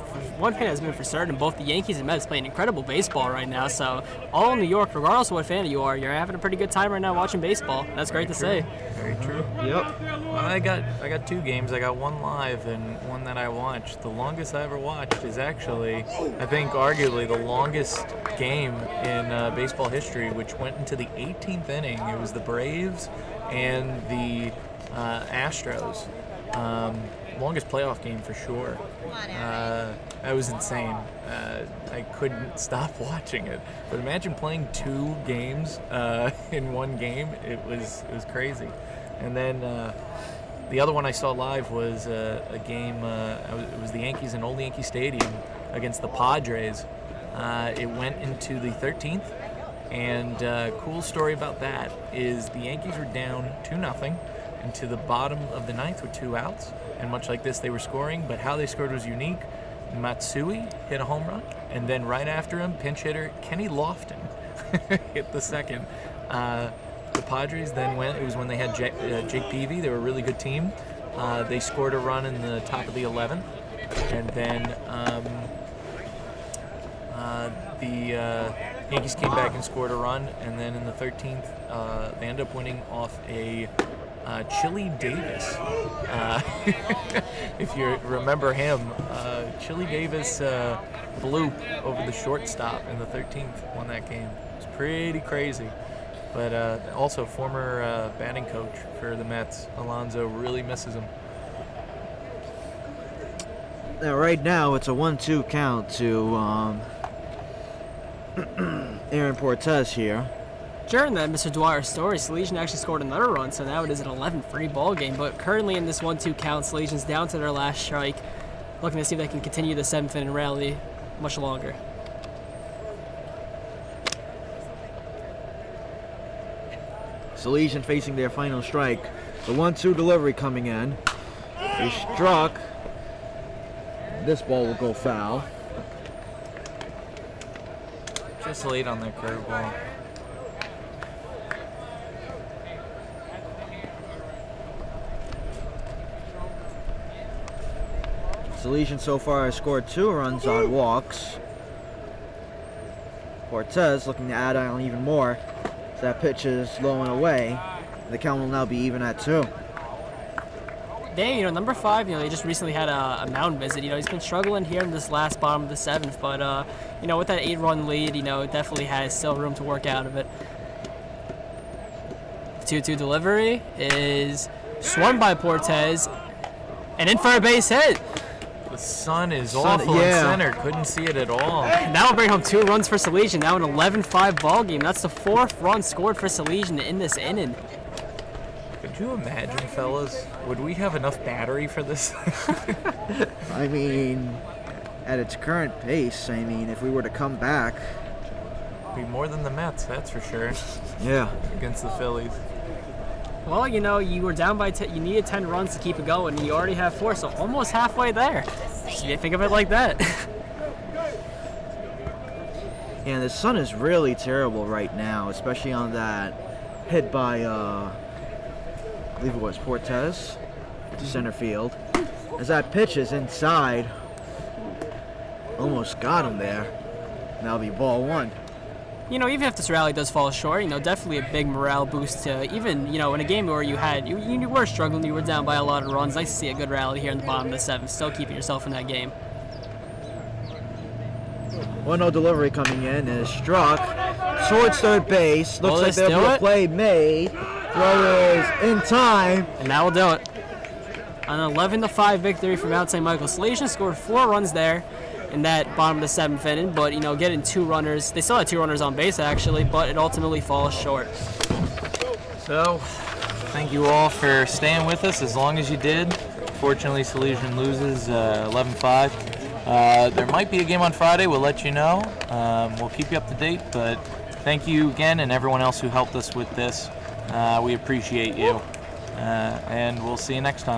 has been for certain, both the Yankees and Mets playing incredible baseball right now. So all in New York, regardless of what fan you are, you're having a pretty good time right now watching baseball. That's great to say. Very true. Yep. Well, I got 2 games. I got one live and one that I watched. The longest I ever watched is actually, I think, arguably the longest game in baseball history, which went into the 18th inning. It was the Braves and the Astros. Longest playoff game for sure. That was insane. I couldn't stop watching it. But imagine playing 2 games in one game. It was crazy. And then the other one I saw live was a game. It was the Yankees in Old Yankee Stadium against the Padres. It went into the 13th. And cool story about that is the Yankees were down 2-0 into the bottom of the 9th with 2 outs. And much like this, they were scoring, but how they scored was unique. Matsui hit a home run, and then right after him, pinch hitter Kenny Lofton hit the second. The Padres then went, it was when they had Jake Peavy. They were a really good team. They scored a run in the top of the 11th, and then the Yankees came back and scored a run, and then in the 13th, they ended up winning off a Chili Davis. If you remember him, Chili Davis blew over the shortstop in the 13th, won that game. It was pretty crazy. But also former batting coach for the Mets, Alonso, really misses him. Now, right now, it's a 1-2 count to Aaron Portez here. During that Mr. Dwyer's story, Salesian actually scored another run, so now it is an 11-3 ball game. But currently in this 1-2 count, Salesian's down to their last strike, looking to see if they can continue the 7th inning rally much longer. Salesian facing their final strike. The 1-2 delivery coming in. He struck. This ball will go foul. Just late on their curveball. Salesian so far has scored 2 runs on walks. Cortez looking to add on even more. So that pitch is low and away. The count will now be even at 2. They, number 5, they just recently had a mound visit. He's been struggling here in this last bottom of the 7th, but with that 8-run lead, it definitely has still room to work out of it. 2-2 delivery is swung by Portez and in for a base hit. The sun is awful in center. Couldn't see it at all. That will bring home 2 runs for Salesian. Now an 11-5 ball game. That's the 4th run scored for Salesian in this inning. Could you imagine, fellas? Would we have enough battery for this? I mean, at its current pace, if we were to come back. Be more than the Mets, that's for sure. Yeah. Against the Phillies. Well, you were down by 10. You needed 10 runs to keep it going. You already have 4, so almost halfway there. You think of it like that. Yeah, the sun is really terrible right now, especially on that hit by, I believe it was Portez to center field. As that pitch is inside, almost got him there. That'll be ball 1. Even if this rally does fall short, definitely a big morale boost to even, in a game where you were struggling, you were down by a lot of runs. Nice to see a good rally here in the bottom of the 7th, still keeping yourself in that game. 1-0 delivery coming in and is struck. Towards third base. Looks like there'll be a play made. Throw is in time. And that will do it. An 11-5 victory from Mount St. Michael. Salesian scored 4 runs there in that bottom of the 7th inning, but getting 2 runners. They still had 2 runners on base actually, but it ultimately falls short. So, thank you all for staying with us as long as you did. Fortunately, Salesian loses 11-5. There might be a game on Friday. We'll let you know. We'll keep you up to date, but thank you again and everyone else who helped us with this. We appreciate you, and we'll see you next time.